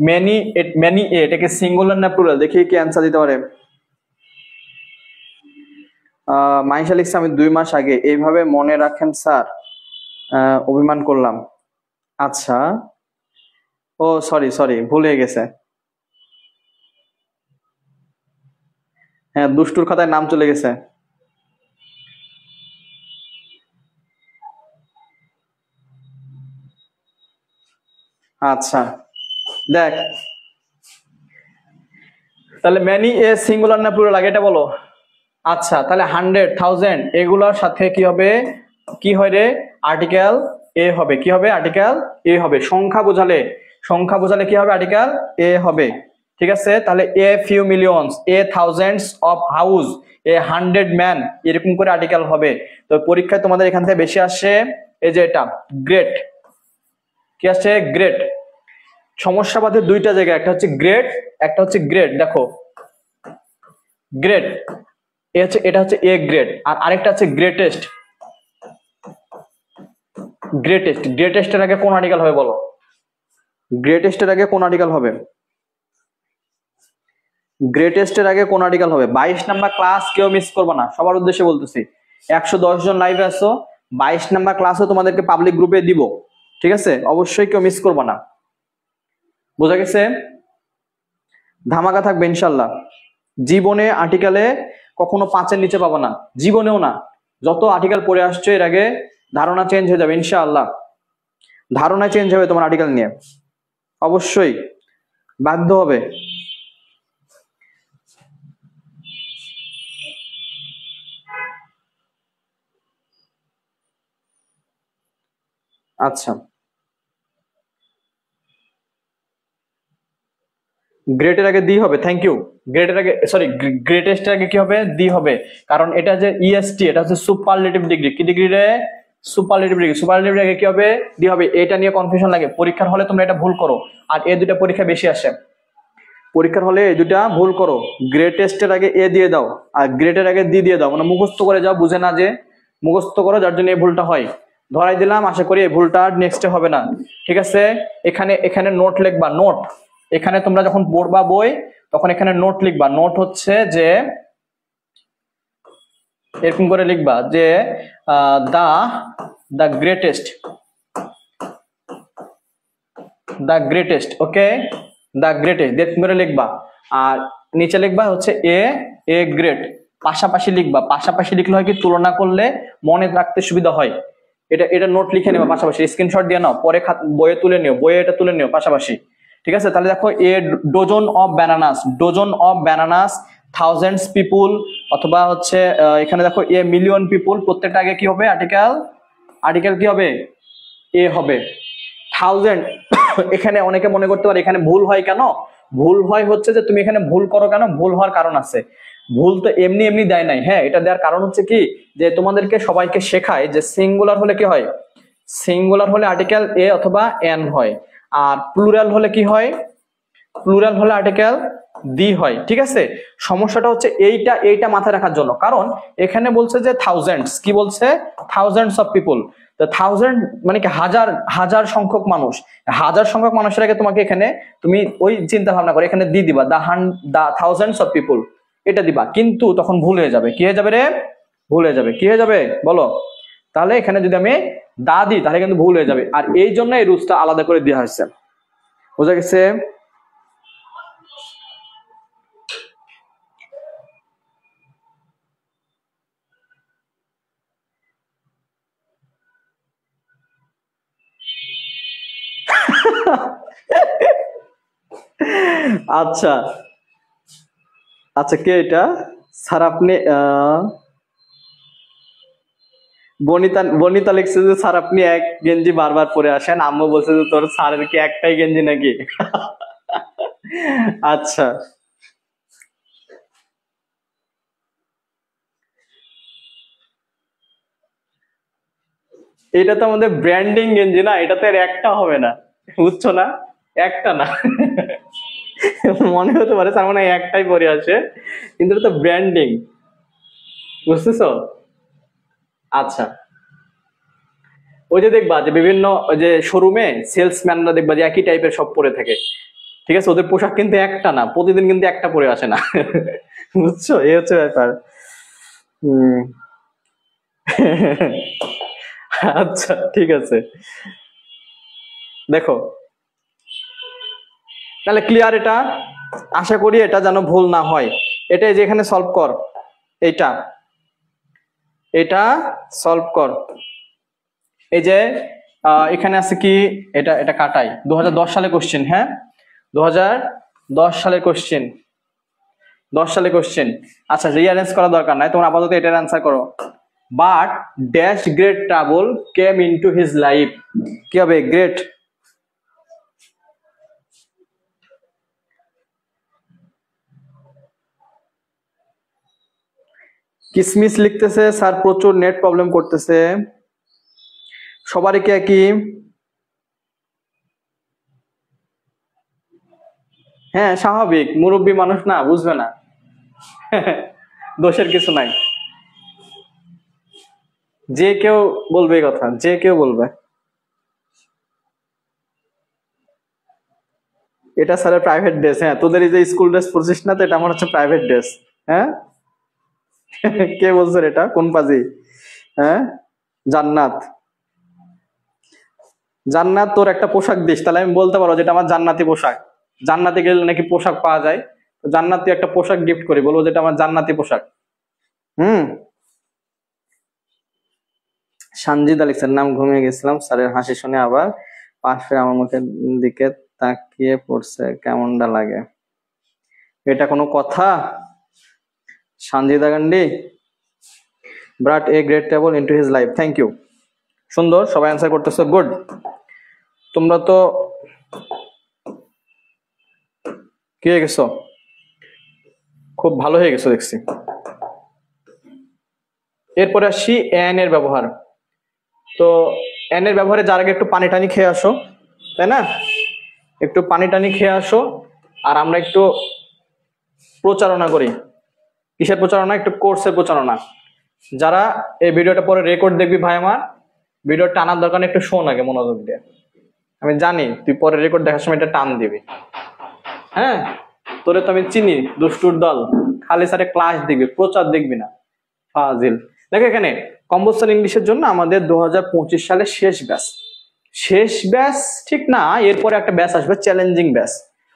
ম্যানি ম্যানি এ এটাকে সিঙ্গুলার না প্লুরাল, দেখি কি অ্যান্সার দিতে পারে। মাইশা লিখছে আমি 2 মাস আগে, এইভাবে মনে রাখেন স্যার, অভিমান করলাম। আচ্ছা, ও সরি সরি, ভুল হয়ে গেছে। হ্যাঁ, দুষ্টুর খাতায় নাম চলে গেছে। আচ্ছা দেখ, তাহলে ম্যানি এ সিঙ্গুলার না প্লুরাল আগে এটা বলো। আচ্ছা, তাহলে 100, 1000 এগুলোর সাথে কি হবে? কি হয় রে? আর্টিকেল এ হবে। কি হবে? আর্টিকেল এ হবে। সংখ্যা বোঝালে, সংখ্যা বোঝালে কি হবে? আর্টিকেল এ হবে। ঠিক আছে, তাহলে a few millions, A thousands of house, A 100 man, এরকম করে আর্টিকেল হবে। তো পরীক্ষায় তোমাদের এখান থেকে বেশি আসে এই যে এটা গ্রেট। কি আসছে? গ্রেট। সমস্যা বাদে দুইটা জায়গায়, একটা হচ্ছে গ্রেট, একটা হচ্ছে গ্রেট। দেখো গ্রেট, এটা হচ্ছে এ গ্রেড, আর আরেকটা হচ্ছে গ্রেটেস্ট। গ্রেটেস্ট, গ্রেটেস্টের আগে কোন আর্টিকেল হবে বলো? গ্রেটেস্টের আগে কোন আর্টিকেল হবে? গ্রেটেস্ট এর আগে কোন আর্টিকেল হবে? 22 নাম্বার ক্লাস কেউ মিস করবে না, সবার উদ্দেশ্যে বলতেছি। 110 জন লাইভে আছো, 22 নাম্বার ক্লাসও তোমাদেরকে পাবলিক গ্রুপে দিব, ঠিক আছে? অবশ্যই কেউ মিস করবে না, বোঝা গেছে? ধামাকা থাকবে ইনশাল্লাহ। জীবনে আর্টিকেলে কখনো 5-এর নিচে পাবো না, জীবনেও না। যত আর্টিকেল পড়ে আসছো এর আগে ধারণা চেঞ্জ হয়ে যাবে ইনশাআল্লাহ, ধারণা চেঞ্জ হবে তোমার আর্টিকেল নিয়ে, অবশ্যই বাধ্য হবে। আচ্ছা, গ্রেটের আগে দি হবে, থ্যাংক ইউ। গ্রেটের আগে, সরি, গ্রেটেস্টের আগে কি হবে? দি হবে, কারণ এটা যে ইএসটি, এটা হচ্ছে সুপারলেটিভ ডিগ্রি। কি ডিগ্রি রে? Superlative degree. সুপারলেটিভ আগে কি হবে? দি হবে। এটা নিয়ে কনফিউশন লাগে, পরীক্ষার হলে তোমরা এটা ভুল করো, আর এই দুটা পরীক্ষা বেশি আসে। পরীক্ষার হলে এই দুটা ভুল করো, গ্রেটেস্টের আগে এ দিয়ে দাও আর গ্রেটের আগে দি দিয়ে দাও, মানে মুখস্থ করে যাও, বুঝে না যে মুখস্থ করো, যার জন্য এই ভুলটা হয়। ধরাই দিলাম, আশা করি এই ভুলটা নেক্সটে হবে না, ঠিক আছে? এখানে এখানে নোট লিখবা, নোট। এখানে তোমরা যখন পড়বা বই, তখন এখানে নোট লিখবা। নোট হচ্ছে যে এরকম করে লিখবা যে the the greatest, the greatest, okay, the greatest এরকম করে লিখবা। আর নিচে লিখবা হচ্ছে এ, এ গ্রেট। পাশাপাশি লিখবা, পাশাপাশি লিখলে হয় কি, তুলনা করলে মনে রাখতে সুবিধা হয়। এটা এটা নোট লিখে নেবা, পাশাপাশি স্ক্রিনশট দিয়ে নাও, পরে বইয়ে তুলে নিও, বইয়ে এটা তুলে নিও পাশাপাশি, ঠিক আছে? তাহলে দেখো, a dozen of bananas, dozen of bananas, thousands people, অথবা হচ্ছে এখানে দেখো এ মিলিয়ন পিপুল, প্রত্যেকটা আগে কি হবে? আর্টিকেল, আর্টিকেল কি হবে? এ হবে। থাউজেন্ড, এখানে অনেকে মনে করতে পারে এখানে ভুল হয় কেন? ভুল হয় হচ্ছে যে তুমি এখানে ভুল করো কেন? ভুল হওয়ার কারণ আছে। ভুল তো এমনি এমনি দেয় নাই, হ্যাঁ, এটা দেওয়ার কারণ হচ্ছে কি, যে তোমাদেরকে সবাইকে শেখায় যে সিঙ্গুলার হলে কি হয়, সিঙ্গুলার হলে আর্টিকেল এ অথবা এন হয়, আর প্লুরাল হলে কি হয়? প্লুরাল হলে আর্টিকেল দি হয়, ঠিক আছে? সমস্যাটা হচ্ছে এইটা, এইটা মাথায় রাখার জন্য, কারণ এখানে বলছে যে থাউজেন্ডস, কি বলছে? Thousands of people. তো থাউজেন্ড মানে কি? হাজার, হাজার সংখ্যক মানুষ। হাজার সংখ্যক মানুষের আগে তোমাকে এখানে তুমি ওই চিন্তা ভাবনা করে এখানে দিয়ে দিবা দা থাউজেন্ডস অফ পিপল, এটা দিবা, কিন্তু তখন ভুল হয়ে যাবে। কি হয়ে যাবে রে? ভুল হয়ে যাবে। কি হয়ে যাবে বলো? তাহলে এখানে যদি আমি দা দিই তাহলে কিন্তু ভুল হয়ে যাবে, আর এই জন্য এই রুলসটা আলাদা করে দেওয়া হয়েছে, বোঝা গেছে? আচ্ছা, আচ্ছা, কে এটা? স্যার আপনি বনিতা, বনিতা লিখছে যে স্যার আপনি এক গেঞ্জি বারবার পরে আসেন, আম্মু বলছে যে তোর স্যারের কি একটাই গেঞ্জি নাকি? আচ্ছা, এটা তো আমাদের ব্র্যান্ডিং গেঞ্জি না, এটা তো এর একটা হবে না, বুঝছো না? একটা না। মনে হতে পারে স্যার মানে একটাই পরে আসে, কিন্তু এটা তো ব্র্যান্ডিং, বুঝতেছো? আচ্ছা, ওই যে দেখবা যে বিভিন্ন ওই যে শোরুমে সেলসম্যানরা দেখবা যে একই টাইপের সব পরে থাকে, ঠিক আছে? ওদের পোশাক কিন্তু একটা না, প্রতিদিন কিন্তু একটা পরে আসে না। বুঝছো, এই হচ্ছে ব্যাপার। হম। আচ্ছা, ঠিক আছে, দেখো তাহলে ক্লিয়ার এটা, আশা করি এটা যেন ভুল না হয়। এটাই যে এখানে সলভ কর, এইটা, এটা সলভ কর। এই যে এখানে আছে কি, এটা এটা কাটাই, 2010 সালে কোশ্চেন, হ্যাঁ, 2010 সালের কোশ্চেন, 10 সালে কোশ্চেন। আচ্ছা, রিঅ্যারেঞ্জ করার দরকার নাই, তোমরা আপাতত এটার অ্যান্সার করো। But dash great trouble came into his life, কি হবে? গ্রেট। কিসমিস লিখতেছে স্যার প্রচুর নেট প্রবলেম করতেছে, সবারই কি একই? হ্যাঁ, স্বাভাবিক, মুরব্বী মানুষ না, বুঝবে না। দোষের কিছু নাই, যে কেউ বলবে এই কথা, যে কেউ বলবে। এটা স্যারের প্রাইভেট ড্রেস। হ্যাঁ, তোদের এই যে স্কুল ড্রেস পরছিস না, তো এটা আমার হচ্ছে প্রাইভেট ড্রেস। হ্যাঁ, কে বলছে এটা? কোন পাজি? হ্যাঁ, জান্নাত। জান্নাত তোর একটা পোশাক দিস, তাহলে আমি বলতে পারবো যেটা আমার জান্নাতি পোশাক। জান্নাতে গেলে নাকি পোশাক পাওয়া যায়, তো জান্নাতি একটা পোশাক গিফট করি, বলবো যেটা আমার জান্নাতি পোশাক। হুম। সানজিদা লিখছেন, নাম ঘুমিয়ে গেছিলাম, স্যারের হাসি শুনে আবার পাশ ফিরে আমার মুখের দিকে তাকিয়ে পড়ছে, কেমনটা লাগে? এটা কোনো কথা? Sanjida Gandhi brought a great table into his life. Thank you. সুন্দর, সবাই অ্যান্সার করতেছো, গুড। তোমরা তো কি হয়ে গেছো, খুব ভালো হয়ে গেছো দেখছি। এরপরে আসি এন এর ব্যবহার। তো এন এর ব্যবহারে যার আগে একটু পানি টানি খেয়ে আসো, তাই না? একটু পানি টানি খেয়ে আসো, আর আমরা একটু প্রচারণা করি। কিসের প্রচারণা? একটু কোর্সের প্রচারণা। যারা এই ভিডিওটা পরে রেকর্ড দেখবি ভাই আমার, ভিডিও টানার দরকার নেই, একটু শোন আগে মনোযোগ দিয়ে। আমি জানি তুই পরে রেকর্ড দেখার সময় এটা টান দিবি। হ্যাঁ, তোরে তো আমি চিনি, দুষ্টুর দল, খালি স্যারে ক্লাস দেখবি, প্রচার দেখবি না, ফাজিল। দেখো এখানে কম্বোসার ইংলিশের জন্য আমাদের 2025 সালে শেষ ব্যাচ। শেষ ব্যাচ ঠিক না, এরপরে একটা ব্যাচ আসবে চ্যালেঞ্জিং ব্যাচ।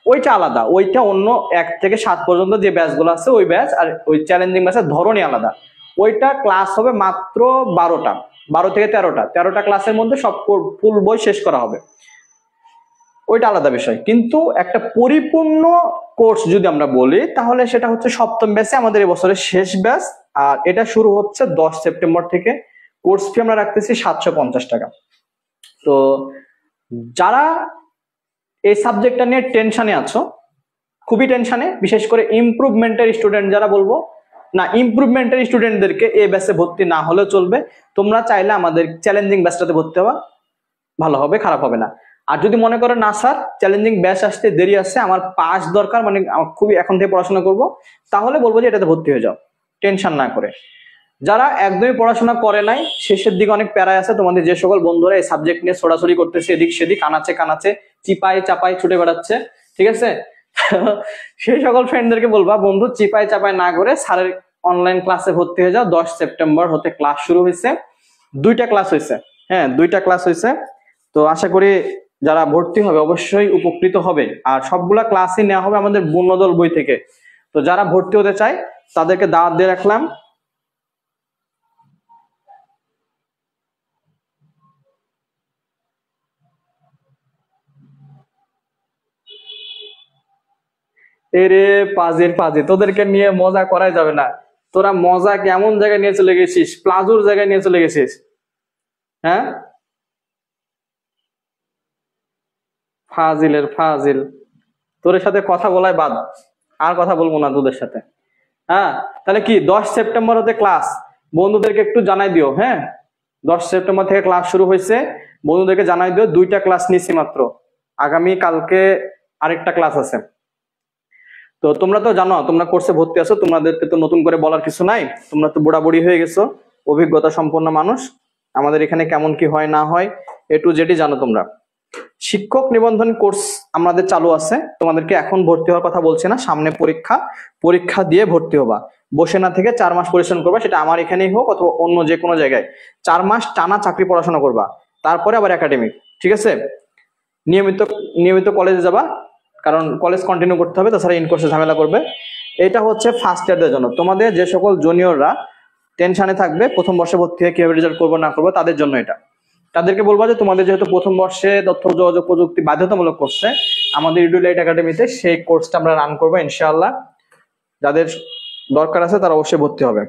ওইটা আলাদা, ওইটা অন্য 1 থেকে 7 পর্যন্ত যে ব্যাচগুলো আছে ওই ব্যাচ, আর ওই চ্যালেঞ্জিং ব্যাচের ধরনই আলাদা। ওইটা ক্লাস হবে মাত্র 12টা, 12 থেকে 13টা ক্লাসের মধ্যে সব ফুল বই শেষ করা হবে। ওইটা আলাদা বিষয়, কিন্তু একটা পরিপূর্ণ কোর্স যদি আমরা বলি তাহলে সেটা হচ্ছে সপ্তম ব্যাচে, আমাদের এবছরের শেষ ব্যাচ। আর এটা শুরু হচ্ছে 10 সেপ্টেম্বর থেকে। কোর্স ফি আমরা রাখতেছি 750 টাকা। তো যারা এই সাবজেক্টটা নিয়ে টেনশনে আছো, খুবই টেনশনে, বিশেষ করে ইমপ্রুভমেন্টের স্টুডেন্ট যারা, বলবো না, ইমপ্রুভমেন্টের স্টুডেন্টদেরকে এই ব্যাচে ভর্তি না হলেও চলবে। তোমরা চাইলে আমাদের চ্যালেঞ্জিং ব্যাচটাতে ভর্তি হওয়া, ভালো হবে, খারাপ হবে না। আর যদি মনে করো না স্যার চ্যালেঞ্জিং ব্যাচ আসতে দেরি আছে, আমার পাস দরকার, মানে খুবই এখন থেকে পড়াশোনা করব, তাহলে বলবো যে এটাতে ভর্তি হয়ে যাও, টেনশন না করে। যারা একদমই পড়াশোনা করে নাই, শেষের দিকে অনেক প্যারায় আছে, তোমাদের যে সকল বন্ধুরা এই সাবজেক্ট নিয়ে ছোড়াছড়ি করতেছে, এদিক সেদিক আনাচে কানাচে চিপাই চাপাই ছুটে বেড়াচ্ছে, ঠিক আছে, সেই সকল ফ্রেন্ডদেরকে বলবা বন্ধু চিপাই চাপাই না করে স্যারের অনলাইন ক্লাসে ভর্তি হয়ে যাও। 10 সেপ্টেম্বর হতে ক্লাস শুরু হয়েছে, 2টা ক্লাস হয়েছে। হ্যাঁ, 2টা ক্লাস হয়েছে। তো আশা করি যারা ভর্তি হবে অবশ্যই উপকৃত হবে, আর সবগুলা ক্লাসই নেওয়া হবে আমাদের বন্যদল বই থেকে। তো যারা ভর্তি হতে চায় তাদেরকে দাওয়াত দিয়ে রাখলাম। এরে পাজির পাজি, তোদেরকে নিয়ে মজা করাই যাবে না। তোরা মজা কেমন জায়গায় নিয়ে চলে গেছিস, প্লাজোর জায়গায় নিয়ে চলে গেছিস। হ্যাঁ, ফাজিলের ফাজিল, তোর সাথে কথা বলাই বাদ, আর কথা বলবো না তোদের সাথে। হ্যাঁ, তাহলে কি 10 সেপ্টেম্বর হতে ক্লাস, বন্ধুদেরকে একটু জানাই দিও। হ্যাঁ, 10 সেপ্টেম্বর থেকে ক্লাস শুরু হয়েছে, বন্ধুদেরকে জানাই দিও। 2টা ক্লাস নিচ্ছি মাত্র, আগামী কালকে আরেকটা ক্লাস আছে। তো তোমরা তো জানো, তোমরা কোর্সে ভর্তি আছো, তোমাদেরকে তো নতুন করে বলার কিছু নাই, তোমরা তো বুড়াবুড়ি হয়ে গেছো, অভিজ্ঞতা সম্পন্ন মানুষ। আমাদের এখানে কেমন কি হয় না হয় এ টু জেডই জানো তোমরা। শিক্ষক নিবন্ধন কোর্স আমাদের চালু আছে, তোমাদেরকে এখন ভর্তি হওয়ার কথা বলছি না, সামনে পরীক্ষা, পরীক্ষা দিয়ে ভর্তি হবা। বসে না থেকে 4 মাস পরিশ্রম করবা, সেটা আমার এখানেই হোক অথবা অন্য যে কোনো জায়গায়। 4 মাস টানা চাকরি পড়াশোনা করবা, তারপরে আবার একাডেমিক, ঠিক আছে। নিয়মিত নিয়মিত কলেজে যাবা, কারণ কলেজ কন্টিনিউ করতে হবে, তাছাড়া ইন কোর্সে ঝামেলা করবে। এটা হচ্ছে ফার্স্ট ইয়ারদের জন্য। তোমাদের যে সকল জুনিয়ররা টেনশনে থাকবে প্রথম বর্ষে ভর্তি হয়ে কিভাবে রেজাল্ট করবো না করবো, তাদের জন্য এটা। তাদেরকে বলবো যে তোমাদের যেহেতু প্রথম বর্ষে তথ্য যোগাযোগ প্রযুক্তি বাধ্যতামূলক করছে আমাদের ইডুলাইট একাডেমিতে, সেই কোর্সটা আমরা রান করবো ইনশাআল্লাহ। যাদের দরকার আছে তারা অবশ্যই ভর্তি হবে।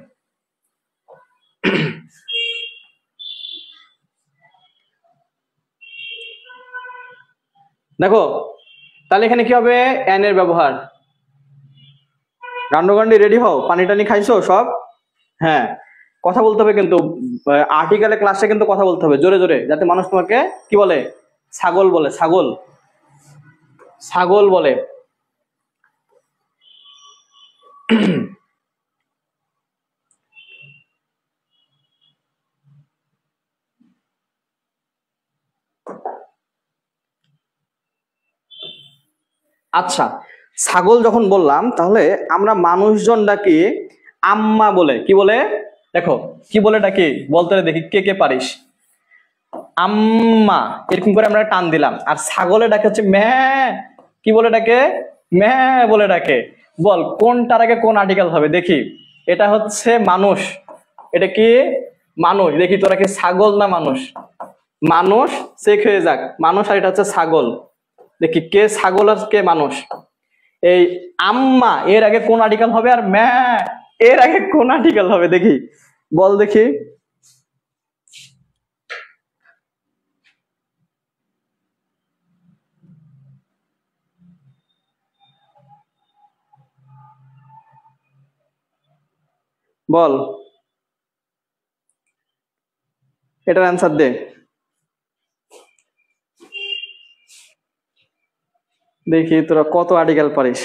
দেখো তাহলে এখানে কি হবে, এন এর ব্যবহার। গান্ডগান্ডি রেডি হও, পানি টানি খাইছো সব? হ্যাঁ, কথা বলতে হবে কিন্তু, আর্টিকেলে ক্লাসে কিন্তু কথা বলতে হবে জোরে জোরে, যাতে মানুষ তোমাকে কি বলে, ছাগল বলে, ছাগল, ছাগল বলে। আচ্ছা, ছাগল যখন বললাম, তাহলে আমরা মানুষজন ডাকি আম্মা বলে। কি বলে? দেখো কি বলে ডাকি, বলতে দেখি কে কে পারিস। আম্মা, এরকম করে আমরা টান দিলাম। আর ছাগলে ডাকে হচ্ছে ম্যা। কি বলে ডাকে? ম্যা বলে ডাকে। বল কোনটার আগে কোন আর্টিকেল হবে দেখি। এটা হচ্ছে মানুষ, এটা কি মানুষ। দেখি তোরা কি ছাগল না মানুষ? মানুষ, চেক হয়ে যাক, মানুষ আর এটা হচ্ছে ছাগল। দেখি কে ছাগল আর কে মানুষ। এই আম্মা এর আগে কোন আর্টিকেল হবে, আর ম্যা এর আগে কোন আর্টিকেল হবে দেখি, বল দেখি। বল, এটার অ্যান্সার দে দেখি তোরা কত আর্টিকেল পারিস।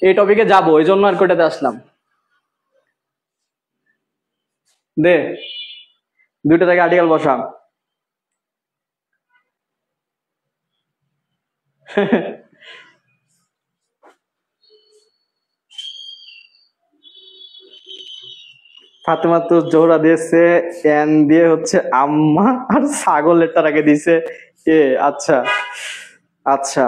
এই টপিকে যাবো, এই জন্য আর কোটাতে আসলাম। দে, দুইটা থেকে আর্টিকেল বসা। ফাতেমা তো জোহরা দিয়েছে এন দিয়ে হচ্ছে আম্মা, আর ছাগলেরটার আগে দিছে এ। আচ্ছা আচ্ছা,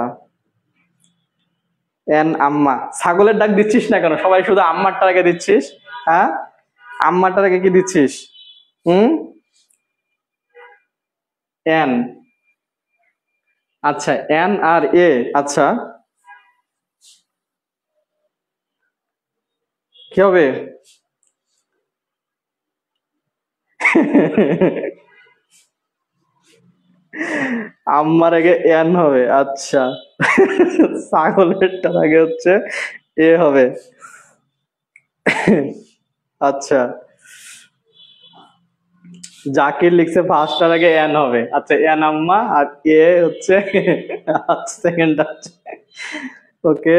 এন আম্মা। ছাগলের ডাক দিচ্ছিস না কেন? সবাই শুধু আম্মারটার আগে দিচ্ছিস। হ্যাঁ, আম্মারটার আগে কি দিচ্ছিস? হুম, এন। আচ্ছা, এন আর এ। আচ্ছা, কি হবে? আম্মার আগে এন হবে। আচ্ছা, ছাগলেরটার আগে হচ্ছে এ হবে। আচ্ছা, জাকির লিখছে ফার্স্টটার আগে এন হবে। আচ্ছা, এন আম্মা আর এ হচ্ছে সেকেন্ড। আচ্ছা, ওকে।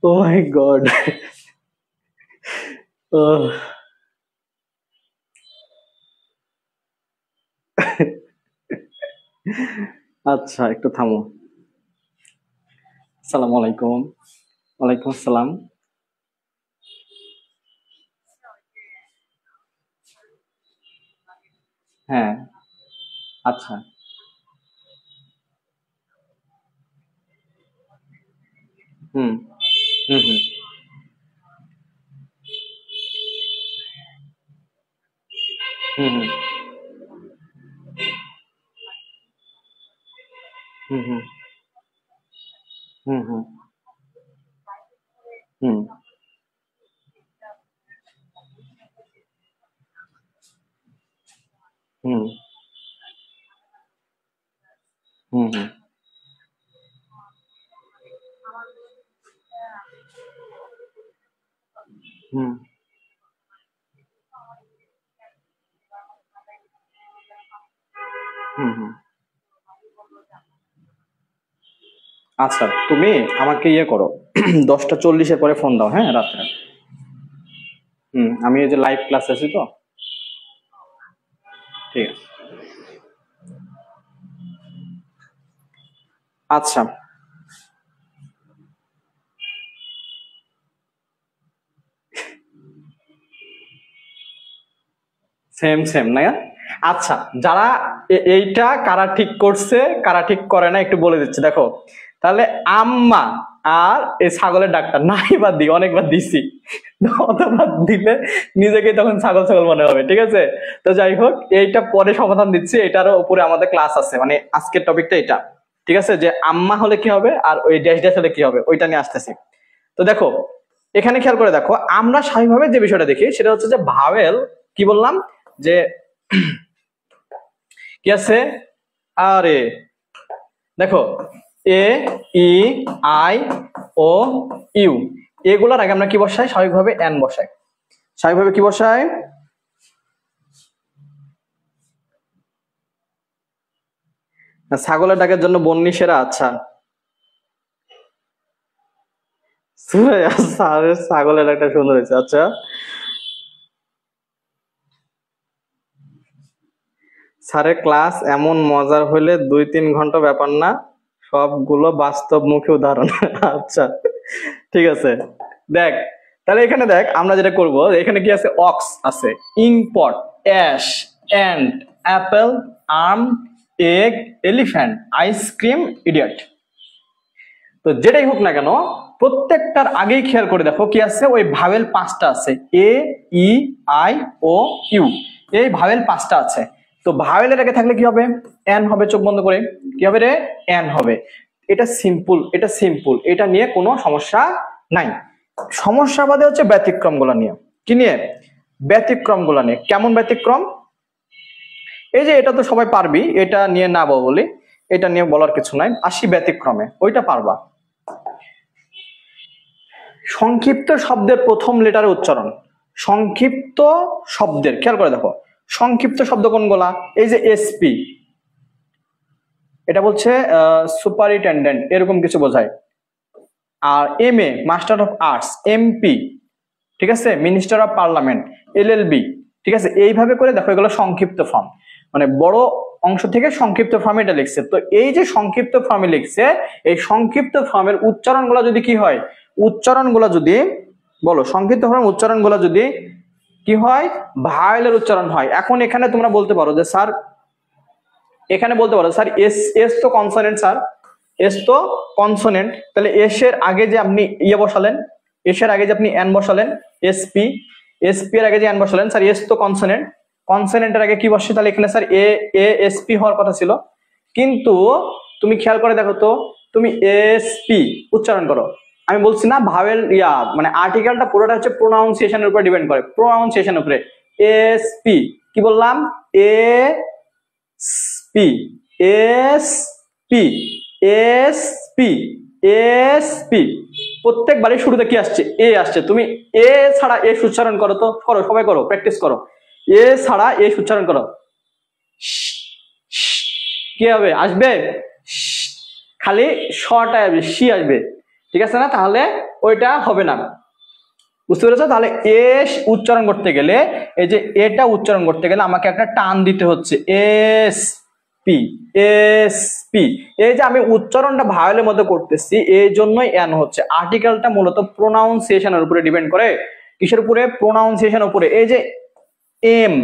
ও মাই গড। আচ্ছা, একটু থামো। আসসালামু আলাইকুম। ওয়ালাইকুম আসসালাম। হ্যাঁ, আচ্ছা। হুম হুম হুম হুম হুম হুম হুম হুম হুম হুম হুম হুম হুম হুম হুম। আচ্ছা, তুমি আমাকে ইয়ে করো, 10টা 40-এর পরে ফোন দাও, হ্যাঁ, রাত্রে। আমি এই যে লাইভ ক্লাস আছি তো। ঠিক আছে। আচ্ছা, সেম সেম না? আচ্ছা, যারা এইটা কারা ঠিক করছে কারা ঠিক করে না একটু বলে দিচ্ছে দেখো। তাহলে আম্মা আর এই ছাগলের ডাকটা নাই বাদ দিই, অনেকবার দিছি। অতবার দিলে নিজেকে তখন ছাগল ছাগল মনে হবে। ঠিক আছে, তো যাই হোক, এইটা পরে সমাধান দিচ্ছি। এটারও উপরে আমাদের ক্লাস আছে, মানে আজকের টপিকটা এটা। ঠিক আছে, যে আম্মা হলে কি হবে আর ওই ড্যাশ ড্যাশ হলে কি হবে ওইটা নিয়ে আসতেছি। তো দেখো, এখানে খেয়াল করে দেখো, আমরা স্বাভাবিকভাবে যে বিষয়টা দেখি সেটা হচ্ছে যে ভাওয়েল। কি বললাম? যে কি আছে? আরে দেখো, এ, ই, আই, ও, ইউ, এগুলার আগে আমরা কি বসাই? স্বাভাবিকভাবে এন বসাই। স্বাভাবিকভাবে কি বসাই? ছাগলের ডাকের জন্য বন্নি সেরা। আচ্ছা, ছাগলের ডাকটা সুন্দর হয়েছে। আচ্ছা, স্যারের ক্লাস এমন মজার হলে 2-3 ঘন্টা ব্যাপার না, সবগুলো বাস্তব মুখী উদাহরণ। আচ্ছা ঠিক আছে, দেখ তাহলে এখানে দেখ আমরা যেটা করব, এখানে কি আছে, অক্স আছে, ইংপট, ash, and, Apple, arm, egg, elephant, ice cream, idiot. তো যেটাই হোক না কেন প্রত্যেকটার আগেই খেয়াল করে দেখো কি আছে, ওই ভাওয়েল 5টা আছে, এ, ই, আই, ও, ইউ, এই ভাওয়েল 5টা আছে। তো ভাওয়েলের আগে থাকলে কি হবে, এন হবে, চোখ বন্ধ করে কি হবে রে, এন হবে। এটা সিম্পল, এটা সিম্পল, এটা নিয়ে কোনো সমস্যা নাই। সমস্যা বাদে হচ্ছে ব্যতিক্রম গুলা নিয়ে। কি নিয়ে, ব্যতিক্রম গুলা নিয়ে। কেমন ব্যতিক্রম, এই যে এটা তো সবাই পারবি, এটা নিয়ে না বলি, এটা নিয়ে বলার কিছু নাই, আসি ব্যতিক্রমে, ওইটা পারবা। সংক্ষিপ্ত শব্দের প্রথম লেটারে উচ্চারণ, সংক্ষিপ্ত শব্দের খেয়াল করে দেখো, সংক্ষিপ্ত শব্দ কোনগুলা, এই যে এসপি, এটা বলছে সুপারিনটেন্ডেন্ট, এরকম কিছু বোঝায়। আর M A master of arts, MP ঠিক আছে মিনিস্টার অফ পার্লামেন্ট, এলএলবি ঠিক আছে, এইভাবে করে দেখো এগুলো সংক্ষিপ্ত ফর্ম, মানে বড় অংশ থেকে সংক্ষিপ্ত ফর্মে এটা লিখছে। তো এই যে সংক্ষিপ্ত ফর্মে লিখছে, এই সংক্ষিপ্ত ফর্মের উচ্চারণগুলো যদি কি হয়, উচ্চারণগুলো যদি বলো, সংক্ষিপ্ত ফর্মের উচ্চারণগুলো যদি কি হয়, ভাওয়েলের উচ্চারণ হয়। এখন এখানে তোমরা বলতে পারো যে স্যার, এখানে বলতে পারো স্যার এস, এস তো কনসোনেন্ট স্যার, এস তো কনসোনেন্ট, তাহলে এস এর আগে যে আপনি ইয়ে বসালেন, এস এর আগে যে আপনি এন বসালেন, এসপি, এসপি এর আগে যে এন বসালেন, স্যার এস তো কনসোনেন্ট, কনসোনেন্টের আগে কি বসে, তাহলে এখানে স্যার এ, এ এসপি হওয়ার কথা ছিল। কিন্তু তুমি খেয়াল করে দেখো তো, তুমি এসপি উচ্চারণ করো, আমি বলছি না ভাওয়েল ইয়া মানে আর্টিকেলটা পুরোটা হচ্ছে প্রোনাউন্সিয়েশনের উপর ডিপেন্ড করে, প্রোনাউন্সিয়েশনের উপরে। এসপি কি বললাম, A P, S P, S P, S P, প্রত্যেকবারই শুরুতে কি আসছে, এ আসছে। তুমি এ ছাড়া এস উচ্চারণ করো তো, করো সবাই করো, প্র্যাকটিস করো, এ ছাড়া এস উচ্চারণ করো, কি হবে, আসবে খালি শটা আসবে, সি আসবে, ঠিক আছে না, তাহলে ওইটা হবে না, বুঝতে পেরেছো? তাহলে এস উচ্চারণ করতে গেলে, এই যে এটা উচ্চারণ করতে গেলে আমাকে একটা টান দিতে হচ্ছে, এস পি, এস পি। এই যে আমি উচ্চারণটা ভাওয়েলের মধ্যে করতেছি, এই জন্যই এন হচ্ছে। আর্টিকেলটা মূলত প্রোনাউন্সিয়েশনের উপরে ডিপেন্ড করে, কিসের উপরে, প্রোনাউন্সিয়েশনের উপরে। এই যে এম,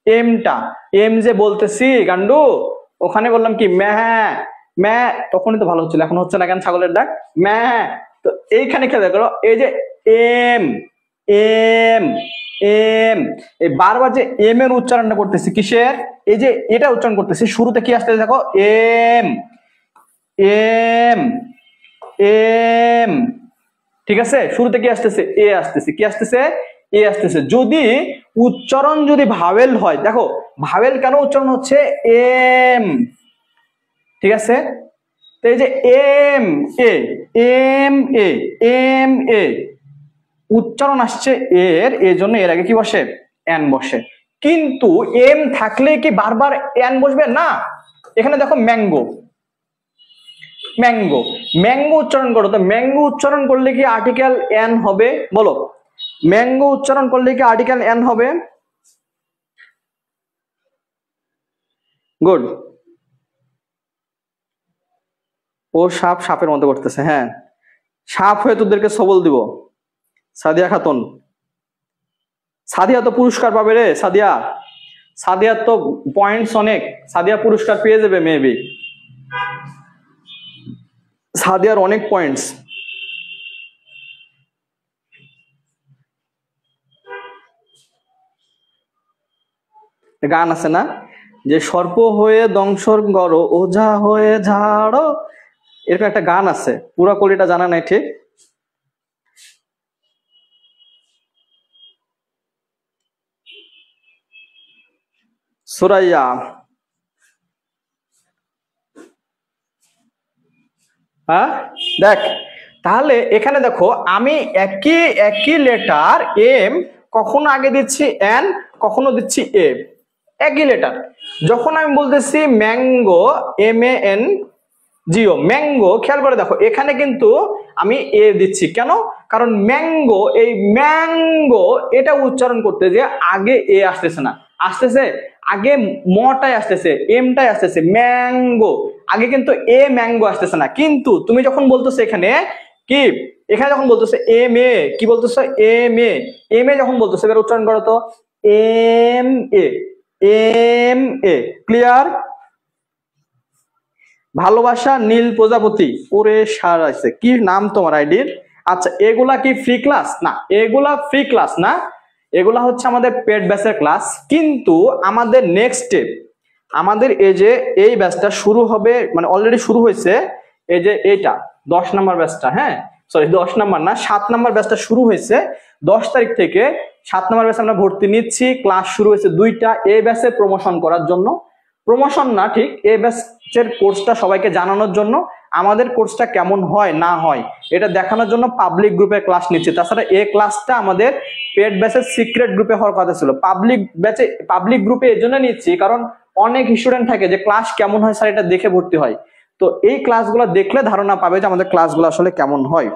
এমটা, এম যে বলতেছি গান্ডু, ওখানে বললাম কি ম্যা, ম্যা, তখনই তো ভালো হচ্ছিল, এখন হচ্ছে না কেন, ছাগলের ডাক, ম্যা। তো এইখানে খেয়াল করো, এই যে এম, এম, এম, এই বারবার যে এম এর উচ্চারণটা করতেছি, কিসের, এই যে এটা উচ্চারণ করতেছি, শুরুতে কি আসতেছে দেখো, এম, এম, এম, ঠিক আছে, শুরুতে কি আসতেছে, এ আসতেছে, কি আসতেছে, এ আসতেছে। যদি উচ্চারণ যদি ভাওয়েল হয়, দেখো ভাওয়েল কেন উচ্চারণ হচ্ছে, এম, ঠিক আছে, তো এই যে M A, M A, M A উচ্চারণ আসছে এর, এই জন্য এর আগে কি বসে, এন বসে। কিন্তু এম থাকলে কি বারবার এন বসবে না, এখানে দেখো ম্যাঙ্গো, ম্যাঙ্গো, ম্যাঙ্গো উচ্চারণ করো, তো ম্যাঙ্গো উচ্চারণ করলে কি আর্টিকেল এন হবে, বলো, ম্যাঙ্গো উচ্চারণ করলে কি আর্টিকেল এন হবে, গুড। ও সাপ, সাপের মতো করতেছে, হ্যাঁ সাপ হয়ে তোদেরকে সবল দিব। সাদিয়া খাতুন, সাদিয়া তো পুরস্কার পাবে রে, সাদিয়া, সাদিয়ার তো পয়েন্টস অনেক, সাদিয়া পুরস্কার পেয়ে যাবে মেবি, সাদিয়ার অনেক পয়েন্টস। গান আছে না, যে সর্প হয়ে দংশন করো, ওঝা হয়ে ঝাড়ো, এরকম একটা গান আছে, পুরো কলিটা জানা নাই ঠিক। সুরাইয়া, হ্যাঁ দেখ, তাহলে এখানে দেখো আমি একই একই লেটার এম কখনো আগে দিচ্ছি এন, কখনো দিচ্ছি এ, একই লেটার। যখন আমি বলতেছি mango, M A N G O, mango, খেয়াল করে দেখো এখানে কিন্তু আমি এ দিচ্ছি, কেন, কারণ ম্যাঙ্গো, এই ম্যাঙ্গো এটা উচ্চারণ করতে যে আগে এ আসতেছে না, আসতেছে, আগে মটাই আসতেছে, এমটাই আসতেছে, ম্যাঙ্গো, আগে কিন্তু এ ম্যাঙ্গো আসতেছে না। কিন্তু তুমি যখন বলতেছো এখানে কি, এখানে যখন বলতেছে এম এ, কি বলতেছো এম এ, এম এ যখন বলতেছে এবার উচ্চারণ করো তো M A, M A. Clear? ভালোবাসা নীল প্রজাপতি, ওরে সার আছে, কি নাম তোমার আইডির? আচ্ছা এগুলা কি ফ্রি ক্লাস? না এগুলা ফ্রি ক্লাস না, এগুলা হচ্ছে আমাদের পেড ব্যাচের ক্লাস। কিন্তু আমাদের নেক্সট স্টেপ, আমাদের এই যে এই ব্যাচটা শুরু হবে, মানে অলরেডি শুরু হয়েছে, এই যে এইটা 10 নাম্বার ব্যাচটা, হ্যাঁ সরি 10 নাম্বার না 7 নাম্বার ব্যাচটা শুরু হয়েছে 10 তারিখ থেকে। 7 নাম্বার ব্যাচে আমরা ভর্তি নিচ্ছি, ক্লাস শুরু হয়েছে 2টা, এই ব্যাচে প্রমোশন করার জন্য, প্রমোশন না ঠিক এই ব্যাচের কোর্সটা সবাইকে জানানোর জন্য, আমাদের কোর্সটা কেমন হয় না হয় এটা দেখানোর জন্য পাবলিক গ্রুপে ক্লাস নিচ্ছি। তাছাড়া এই ক্লাসটা আমাদের পেড ব্যাচের সিক্রেট গ্রুপে হওয়ার কথা ছিল, পাবলিক ব্যাচে পাবলিক গ্রুপে এই জন্য নিচ্ছি কারণ অনেক স্টুডেন্ট থাকে যে ক্লাস কেমন হয় স্যার এটা দেখে ভর্তি হয়। তো এই ক্লাসগুলো দেখলে ধারণা পাবে যে আমাদের ক্লাসগুলো আসলে কেমন হয়।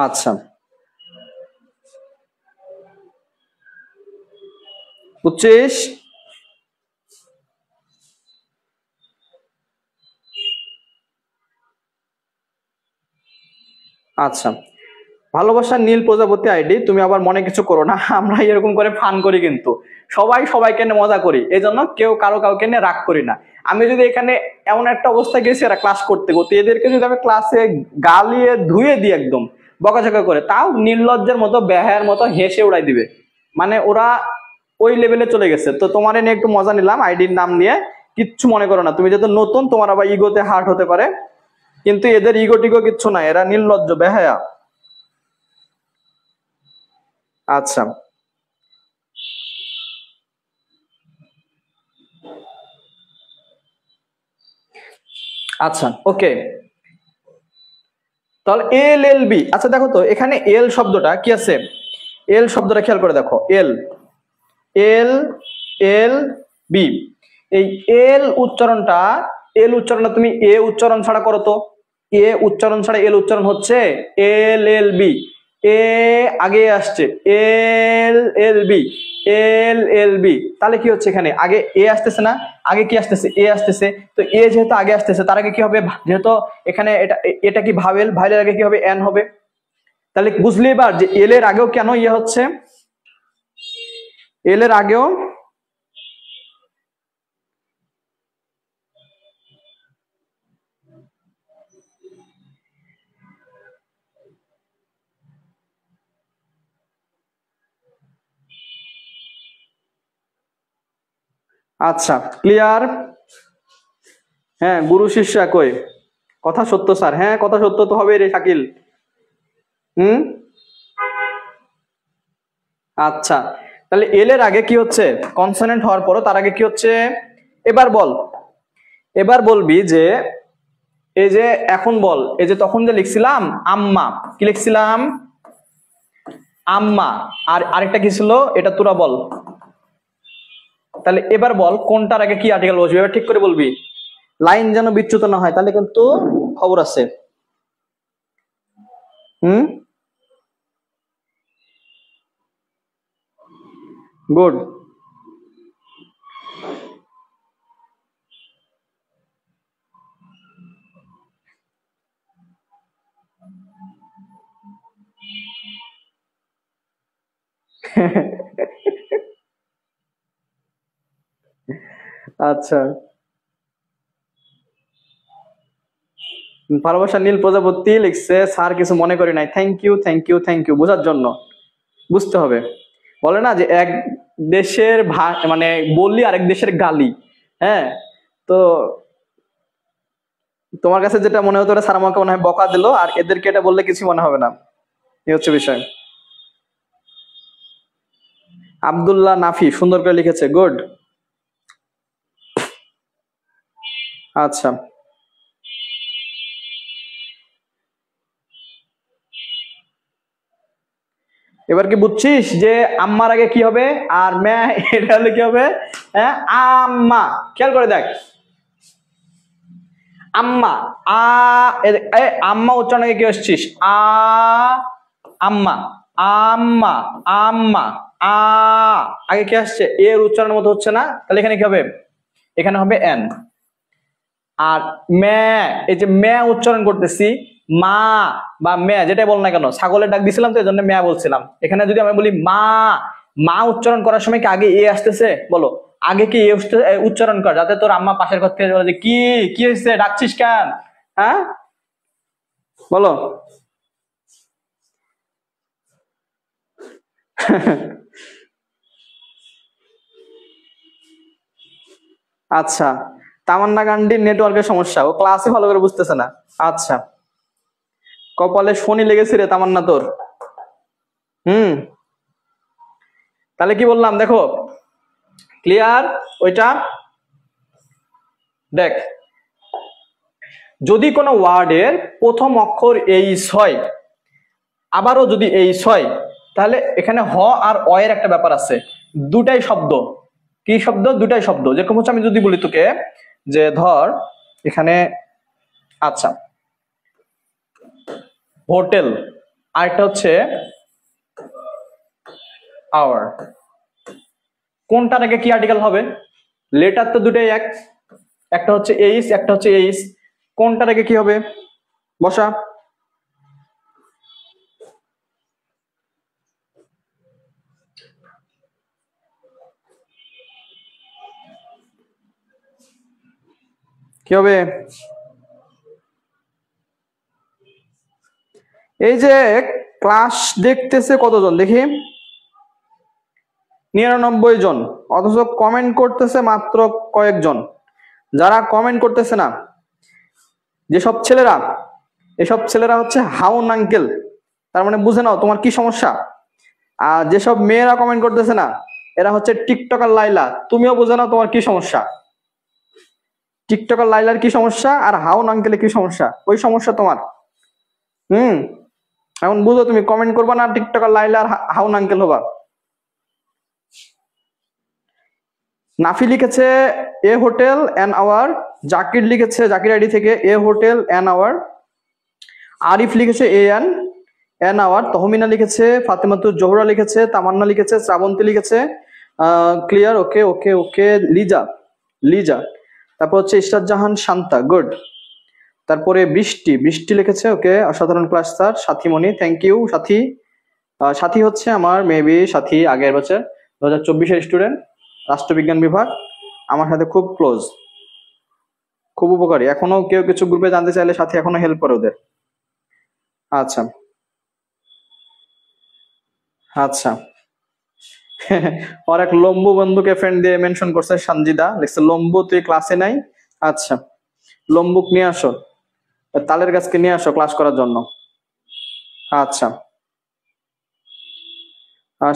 আচ্ছা বুঝছিস? আচ্ছা ভালোবাসার নীল প্রজাপতি আইডি, তুমি আবার মনে কিছু করো না, আমরা এরকম করে ফান করি কিন্তু সবাই সবাইকে নিয়ে মজা করি, এই জন্য কেউ কারো কাউকে নিয়ে রাগ করি না। আমি যদি এখানে এমন একটা অবস্থায় গেছি এরা ক্লাস করতে করতে, এদেরকে যদি আমি ক্লাসে গালিয়ে ধুয়ে দিই একদম বকাঝকা করে, তাও নির্লজ্জের মতো বেহায়ার মতো হেসে উড়াই দিবে, মানে ওরা ওই লেভেলে চলে গেছে। তো তোমার নিয়ে একটু মজা নিলাম আইডির নাম নিয়ে, কিচ্ছু মনে করো না, তুমি যেহেতু নতুন তোমার আবার ইগোতে হার্ট হতে পারে, কিন্তু এদের ইগো টিগো কিচ্ছু নাই, এরা নির্লজ্জ বেহায়া। আচ্ছা আচ্ছা ওকে, তাহলে এল এল বি। আচ্ছা দেখো তো এখানে এল শব্দটা কি আছে, এল শব্দটা খেয়াল করে দেখো, এল এল এল বি, এই এল উচ্চারণটা, এল উচ্চারণটা তুমি এ উচ্চারণ ছাড়া করো তো, এ উচ্চারণ ছাড়া এল উচ্চারণ হচ্ছে এল এল বি, এ আগে আসছে এল এল বি, এল এল বি, তাহলে কি হচ্ছে এখানে আগে এ আসতেছে না, আগে কি আসতেছে এ আসতেছে, তো এ যেহেতু আগে আসতেছে তার আগে কি হবে, যেহেতু এখানে এটা এটা কি ভাবেল, ভাইলের আগে কি হবে এন হবে, তাহলে বুঝলি এবার যে এল এর আগেও কেন ইয়ে হচ্ছে, এল এর আগেও। আচ্ছা ক্লিয়ার? হ্যাঁ গুরু শিষ্য কই, কথা সত্য স্যার, হ্যাঁ কথা সত্য তো হবে রে শাকিল। হুম আচ্ছা তাহলে এল এর আগে কি হচ্ছে, কনসোনেন্ট হওয়ার পরও তার আগে কি হচ্ছে, এবার বল, এবার বলবি যে এই যে এখন বল, এই যে তখন যে লিখছিলাম আম্মা, কি লিখছিলাম আম্মা, আর আরেকটা কি ছিল এটা তোরা বল। তাহলে এবার বল কোনটার আগে কি আর্টিকেল বসবে, এবার ঠিক করে বলবি, লাইন যেন বিচ্যুত না হয়, তাহলে কিন্তু খবর আছে। হুম গুড। আচ্ছা ভালোবাসা নীল প্রজাপতি লিখছে, স্যার কিছু মনে করি নাই, thank you thank you thank you, বোঝার জন্য, বুঝতে হবে। বলে না যে এক দেশের মানে বললি আরেক দেশের গালি, হ্যাঁ। তো তোমার কাছে যেটা মনে হতো স্যার আমাকে মনে হয় বকা দিল, আর এদেরকে এটা বললে কিছু মনে হবে না, এই হচ্ছে বিষয়। আব্দুল্লাহ নাফি সুন্দর করে লিখেছে, গুড। আচ্ছা এবার কি বুঝছিস যে আম্মার আগে কি হবে আর ম্যা এটা হলে কি হবে, হ্যাঁ আম্মা, খেয়াল করে দেখ আম্মা, আ আম্মা উচ্চারণ আগে কি আসছিস আ, আম্মা, আম্মা, আম্মা, আ, আগে কি আসছে? এর উচ্চারণের মতো হচ্ছে না, তাহলে এখানে কি হবে? এখানে হবে এন। আর ম্যা, এই যে ম্যা উচ্চারণ করতেছি, মা বা ম্যা যেটাই বল না কেন, ছাগলের ডাক দিছিলাম তো এই জন্য ম্যা বলছিলাম। এখানে যদি আমি বলি মা, মা উচ্চারণ করার সময় কি আগে এ আসতেছে? বলো, আগে কি এ উচ্চারণ কর, যাতে তোর আম্মা পাশের ঘর থেকে বলে যে কি কি হয়েছে, ডাকছিস কেন? হ্যাঁ বলো। আচ্ছা, তামান্না গান্ডির নেটওয়ার্কের সমস্যা, ও ক্লাসে ভালো করে বুঝতেছে না। আচ্ছা, কপালে শনি লেগেছে রে তামান্না তোর। হুম, তাহলে কি বললাম দেখো, ক্লিয়ার? ওইটা দেখ, যদি কোনো ওয়ার্ডের প্রথম অক্ষর এইচ হয়, আবারও যদি এইচ হয়, তাহলে এখানে হ আর অ এর একটা ব্যাপার আছে, দুটাই শব্দ। কি শব্দ? দুটাই শব্দ। যেরকম হচ্ছে আমি যদি বলি তোকে যে ধর এখানে, আচ্ছা, হোটেল, আরেকটা হচ্ছে আওয়ার, কোনটার আগে কি আর্টিকেল হবে? লেটার তো দুটাই এক, একটা হচ্ছে এইচ, একটা হচ্ছে এইচ, কোনটার আগে কি হবে? বসা। কি হবে? এই যে ক্লাস দেখতেছে কতজন দেখি? 99 জন, অথচ কমেন্ট করতেছে মাত্র কয়েকজন। যারা কমেন্ট করতেছে না, যেসব ছেলেরা, এসব ছেলেরা হচ্ছে হাউন আঙ্কেল, তার মানে বুঝে নাও তোমার কি সমস্যা। আর যেসব মেয়েরা কমেন্ট করতেছে না, এরা হচ্ছে টিকটকার লাইলা, তুমিও বুঝে নাও তোমার কি সমস্যা। টিকটকার লাইলার কি সমস্যা আর হাউন আঙ্কেলের কি সমস্যা, ওই সমস্যা তোমার। হুম, এখন বুঝো, তুমি কমেন্ট করবা না টিকটকার লাইলা আর হাউন আঙ্কেল হবা। নাফি লিখেছে এ হোটেল অ্যান আওয়ার, জাকির লিখেছে জাকির আইডি থেকে এ হোটেল অ্যান আওয়ার, আরিফ লিখেছে এ অ্যান আওয়ার, তহমিনা লিখেছে, ফাতেমাতুর জোহরা লিখেছে, তামান্না লিখেছে, শ্রাবন্তী লিখেছে। ক্লিয়ার, ওকে ওকে ওকে। লিজা, লিজা, তারপর হচ্ছে ইশরাত জাহান শান্তা, গুড। তারপরে বৃষ্টি, বৃষ্টি লিখেছে, ওকে, অসাধারণ ক্লাস স্যার। সাথীমণি, থ্যাংক ইউ সাথী। সাথী হচ্ছে আমার মেবি সাথী আগের বছর 2024-এর স্টুডেন্ট, রাষ্ট্রবিজ্ঞান বিভাগ, আমার সাথে খুব ক্লোজ, খুব উপকারী। এখনো কেউ কিছু গ্রুপে জানতে চাইলে সাথী এখনো হেল্প করে ওদের। আচ্ছা আচ্ছা। ওর এক লম্বু বন্ধুকে ফ্রেন্ড দিয়ে মেনশন করছে, সঞ্জিদা লিখছে লম্বু তুই ক্লাসে নাই। আচ্ছা, লম্বুক নিয়ে আসো, তালের গাছকে নিয়ে আসো ক্লাস করার জন্য। আচ্ছা,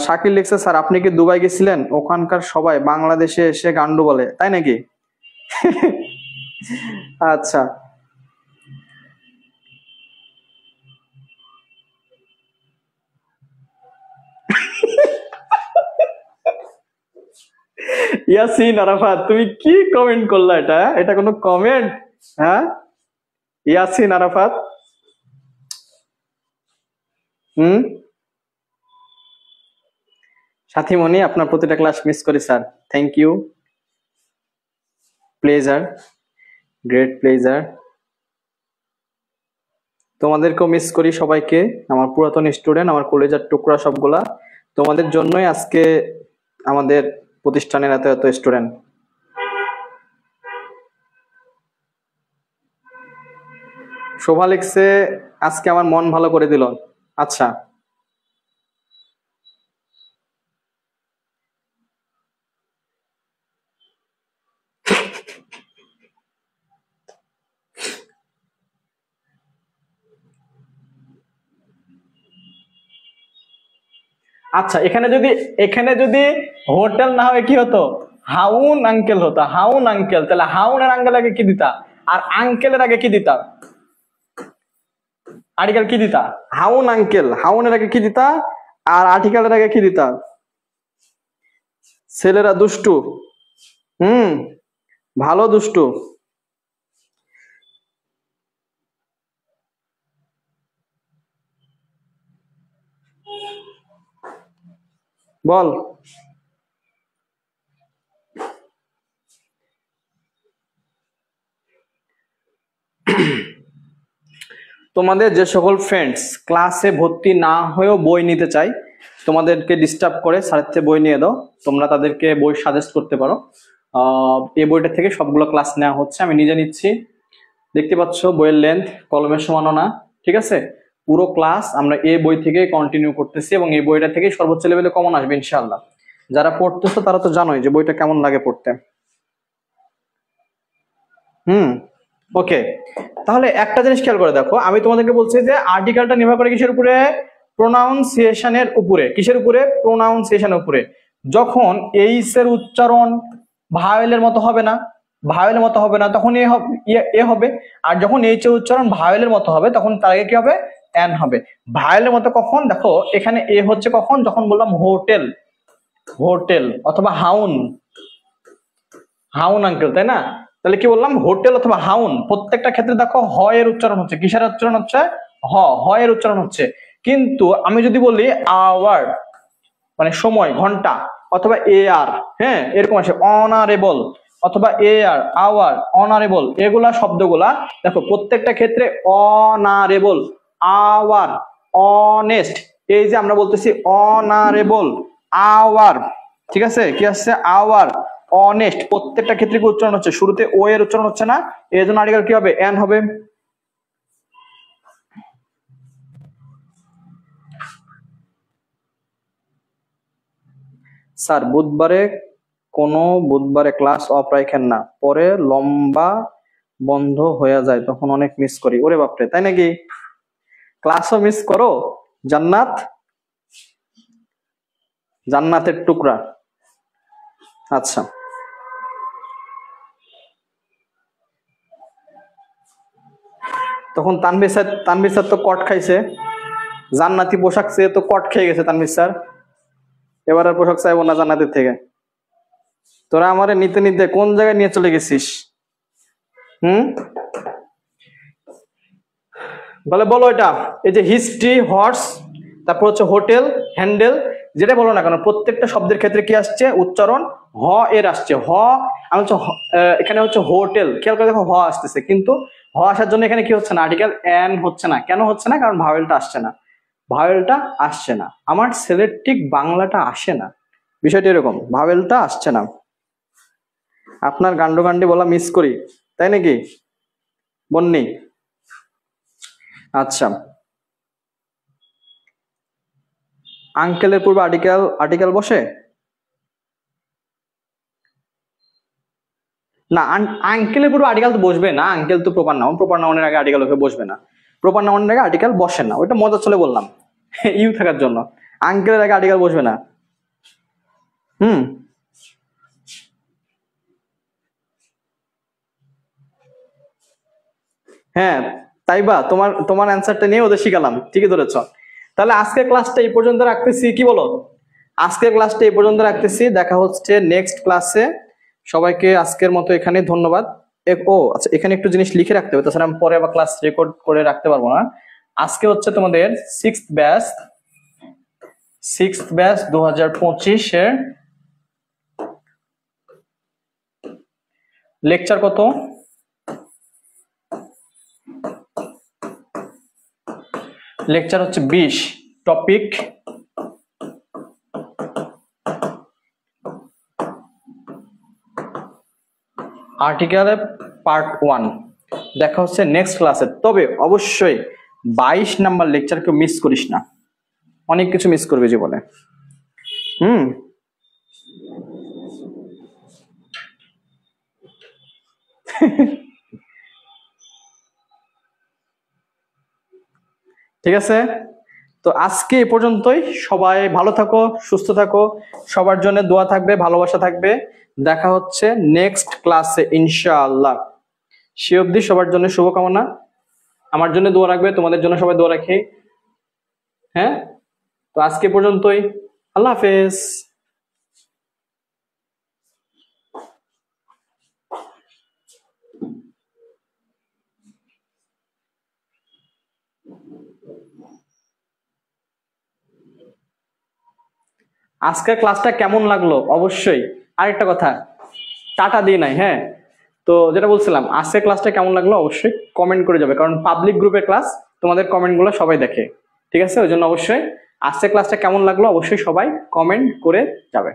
শাকিল লিখছে স্যার আপনি কি দুবাই গেছিলেন? ওখানকার সবাই বাংলাদেশে এসে গান্ডু বলে, তাই নাকি? আচ্ছা, ইয়াসিন আরাফাত, তুমি কি কমেন্ট করলা? এটা এটা কোনো কমেন্ট? হ্যাঁ, ইয়াসিন আরাফাত। হুম, সাথীমণি আপনার প্রতিটা ক্লাস মিস করি sir, thank you, pleasure, great pleasure. তোমাদেরকেও মিস করি সবাইকে, আমার পুরাতন স্টুডেন্ট, আমার কলেজের টুকরা সবগুলা। তোমাদের জন্যই আজকে আমাদের প্রতিষ্ঠানের এত এত স্টুডেন্ট। শোভা লিখছে আজকে আমার মন ভালো করে দিল। আচ্ছা, আচ্ছা, এখানে যদি হোটেল না হয় কি হতো? হাউন আঙ্কেল হতো, হাউন আঙ্কেল। তাহলে হাউনের আঙ্কেল আগে কি দিতা, আর আঙ্কেলের আগে কি দিতা? আর্টিকেল কি দিতা? হাউন আঙ্কেল, হাউনের আগে কি দিতা, আর আর্টিকেলের আগে কি দিতা? ছেলেরা দুষ্টু। হুম, ভালো দুষ্টু। বল। তোমাদের যে সকল ফ্রেন্ডস ক্লাসে ভর্তি না হয়েও বই নিতে চাই, তোমাদেরকে ডিস্টার্ব করে স্যারের থেকে বই নিয়ে দাও, তোমরা তাদেরকে বই সাজেস্ট করতে পারো। এই বইটা থেকে সবগুলো ক্লাস নেওয়া হচ্ছে, আমি নিজে নিচ্ছি। দেখতে পাচ্ছ বইয়ের লেন্থ কলমের সমানও না, ঠিক আছে। পুরো ক্লাস আমরা এই বই থেকে কন্টিনিউ করতেছি এবং এই বইটা থেকে সর্বোচ্চ লেভেলে কমন আসবে ইনশাআল্লাহ। যারা পড়তেছো তারা তো জানোই যে বইটা কেমন লাগে পড়তে। ওকে, তাহলে একটা জিনিস খেয়াল করে দেখো, আমি তোমাদেরকে বলছি যে আর্টিকেলটা নির্ভর করে কিসের উপরে? প্রোনাউন্সিয়েশনের উপরে। কিসের উপরে? প্রোনাউন্সিয়েশনের উপরে। যখন এইচ এর উচ্চারণ ভাওয়েলের মতো হবে না, ভাওয়েলের মতো হবে না, তখন এ হবে। আর যখন এইচ এর উচ্চারণ ভাওয়েলের মতো হবে তখন তার আগে কি হবে? এন হবে। ভাওয়েলের মতো কখন? দেখো এখানে এ হচ্ছে কখন? যখন বললাম হোটেল, হোটেল অথবা হাউন, হাউন আঙ্কেল, তাই না? তাহলে কি বললাম? হোটেল অথবা হাউন। প্রত্যেকটা ক্ষেত্রে দেখো হ এর উচ্চারণ হচ্ছে। কিসের উচ্চারণ হচ্ছে? হ এর উচ্চারণ হচ্ছে। কিন্তু আমি যদি বলি আওয়ার, মানে সময়, ঘন্টা, অথবা এ আর, হ্যাঁ এরকম আছে, অনারেবল অথবা এ আর, আওয়ার, অনারেবল, এগুলা শব্দগুলা দেখো প্রত্যেকটা ক্ষেত্রে অনারেবল, আওয়ার, অনেস্ট, এই যে আমরা বলতেছি অনারেবল, আওয়ার, ঠিক আছে, কি আসছে? আওয়ার, অনেস্ট, প্রত্যেকটা ক্ষেত্রে কি উচ্চারণ হচ্ছে? শুরুতে ও এর উচ্চারণ হচ্ছে না, এর জন্য আর্টিকেল কি হবে? এন হবে। স্যার বুধবারে ক্লাস অফ রাখেন না, পরে লম্বা বন্ধ হয়ে যায়, তখন অনেক মিস করি। ওরে বাপরে, তাই নাকি? ক্লাসও মিস করো? জান্নাত, জান্নাতের টুকরা। আচ্ছা, তখন তানভীর স্যার তো কট খাইছে, জান্নাতি পোশাক চেয়ে তো কট খেয়ে গেছে তানভীর স্যার। এবার আর পোশাক চাইবো না জান্নাতের থেকে। তোরা আমারে নিতে নিতে কোন জায়গায় নিয়ে চলে গেছিস? হুম, বলে বলো এটা। এই যে হিস্ট্রি, হর্স, তারপর হচ্ছে হোটেল, হ্যান্ডেল, যেটা বলো না কেন প্রত্যেকটা শব্দের ক্ষেত্রে কি আসছে? উচ্চারণ হ এর আসছে। হ, আমি হচ্ছে এখানে হচ্ছে হোটেল, খেয়াল করে দেখো হ আসতেছে, কিন্তু হ আসার জন্য এখানে কি হচ্ছে না? আর্টিকেল এন হচ্ছে না। কেন হচ্ছে না? কারণ ভাওয়েলটা আসছে না, ভাওয়েলটা আসছে না। আমার ছেলের ঠিক বাংলাটা আসে না, বিষয়টা এরকম, ভাওয়েলটা আসছে না। আপনার গান্ডি বলা মিস করি, তাই নাকি বন্নি? আচ্ছা, আঙ্কেলের পূর্বে আর্টিকেল বসে না? আঙ্কেলের পূর্বে আর্টিকেল তো বসবে না, আঙ্কেল তো প্রপার নাউন, প্রপার নাউনের আগে আর্টিকেল বসবে না, প্রপার নাউনের আগে আর্টিকেল বসে না, ওইটা মজা চলে বললাম ইউ থাকার জন্য। আঙ্কেলের আগে আর্টিকেল বসবে না। হুম, হ্যাঁ, তাই বা তোমার তোমার অ্যান্সারটা নিয়ে ওদের শিখালাম, ঠিকই ধরেছ। তাহলে আজকের ক্লাসটা এই পর্যন্ত রাখতেছি, কি বলো? আজকের ক্লাসটা এই পর্যন্ত রাখতেছি, দেখা হচ্ছে নেক্সট ক্লাসে। সবাইকে আজকের মতো এখানে ধন্যবাদ। ও আচ্ছা, এখানে একটু জিনিস লিখে রাখতে হবে, তাছাড়া আমি পরে আবার ক্লাস রেকর্ড করে রাখতে পারবো না। আজকে হচ্ছে তোমাদের সিক্সথ ব্যাচ 2025-এর লেকচার কত? লেকচার হচ্ছে 20, টপিক আর্টিকেলের পার্ট 1। দেখা হচ্ছে নেক্সট ক্লাসে। তবে অবশ্যই 22 নাম্বার লেকচার কেউ মিস করিস না, অনেক কিছু মিস করবে জীবনে। হুম, ঠিক আছে। তো আজকে এ পর্যন্তই। সবাই ভালো থাকো, সুস্থ থাকো, সবার জন্য দোয়া থাকবে, ভালোবাসা থাকবে। দেখা হচ্ছে নেক্সট ক্লাসে ইনশাআল্লাহ। সে অবধি সবার জন্য শুভকামনা। আমার জন্য দোয়া রাখবে, তোমাদের জন্য সবাই দোয়া রাখি। হ্যাঁ, তো আজকে এ পর্যন্তই। আল্লাহ হাফেজ। আজকের ক্লাসটা কেমন লাগলো অবশ্যই। আরেকটা কথা, টাটা দিয়ে নাই, হ্যাঁ। তো যেটা বলছিলাম, আজকের ক্লাসটা কেমন লাগলো অবশ্যই কমেন্ট করে যাবে, কারণ পাবলিক গ্রুপের ক্লাস, তোমাদের কমেন্টগুলো সবাই দেখে, ঠিক আছে? ওই জন্য অবশ্যই আজকের ক্লাসটা কেমন লাগলো অবশ্যই সবাই কমেন্ট করে যাবে।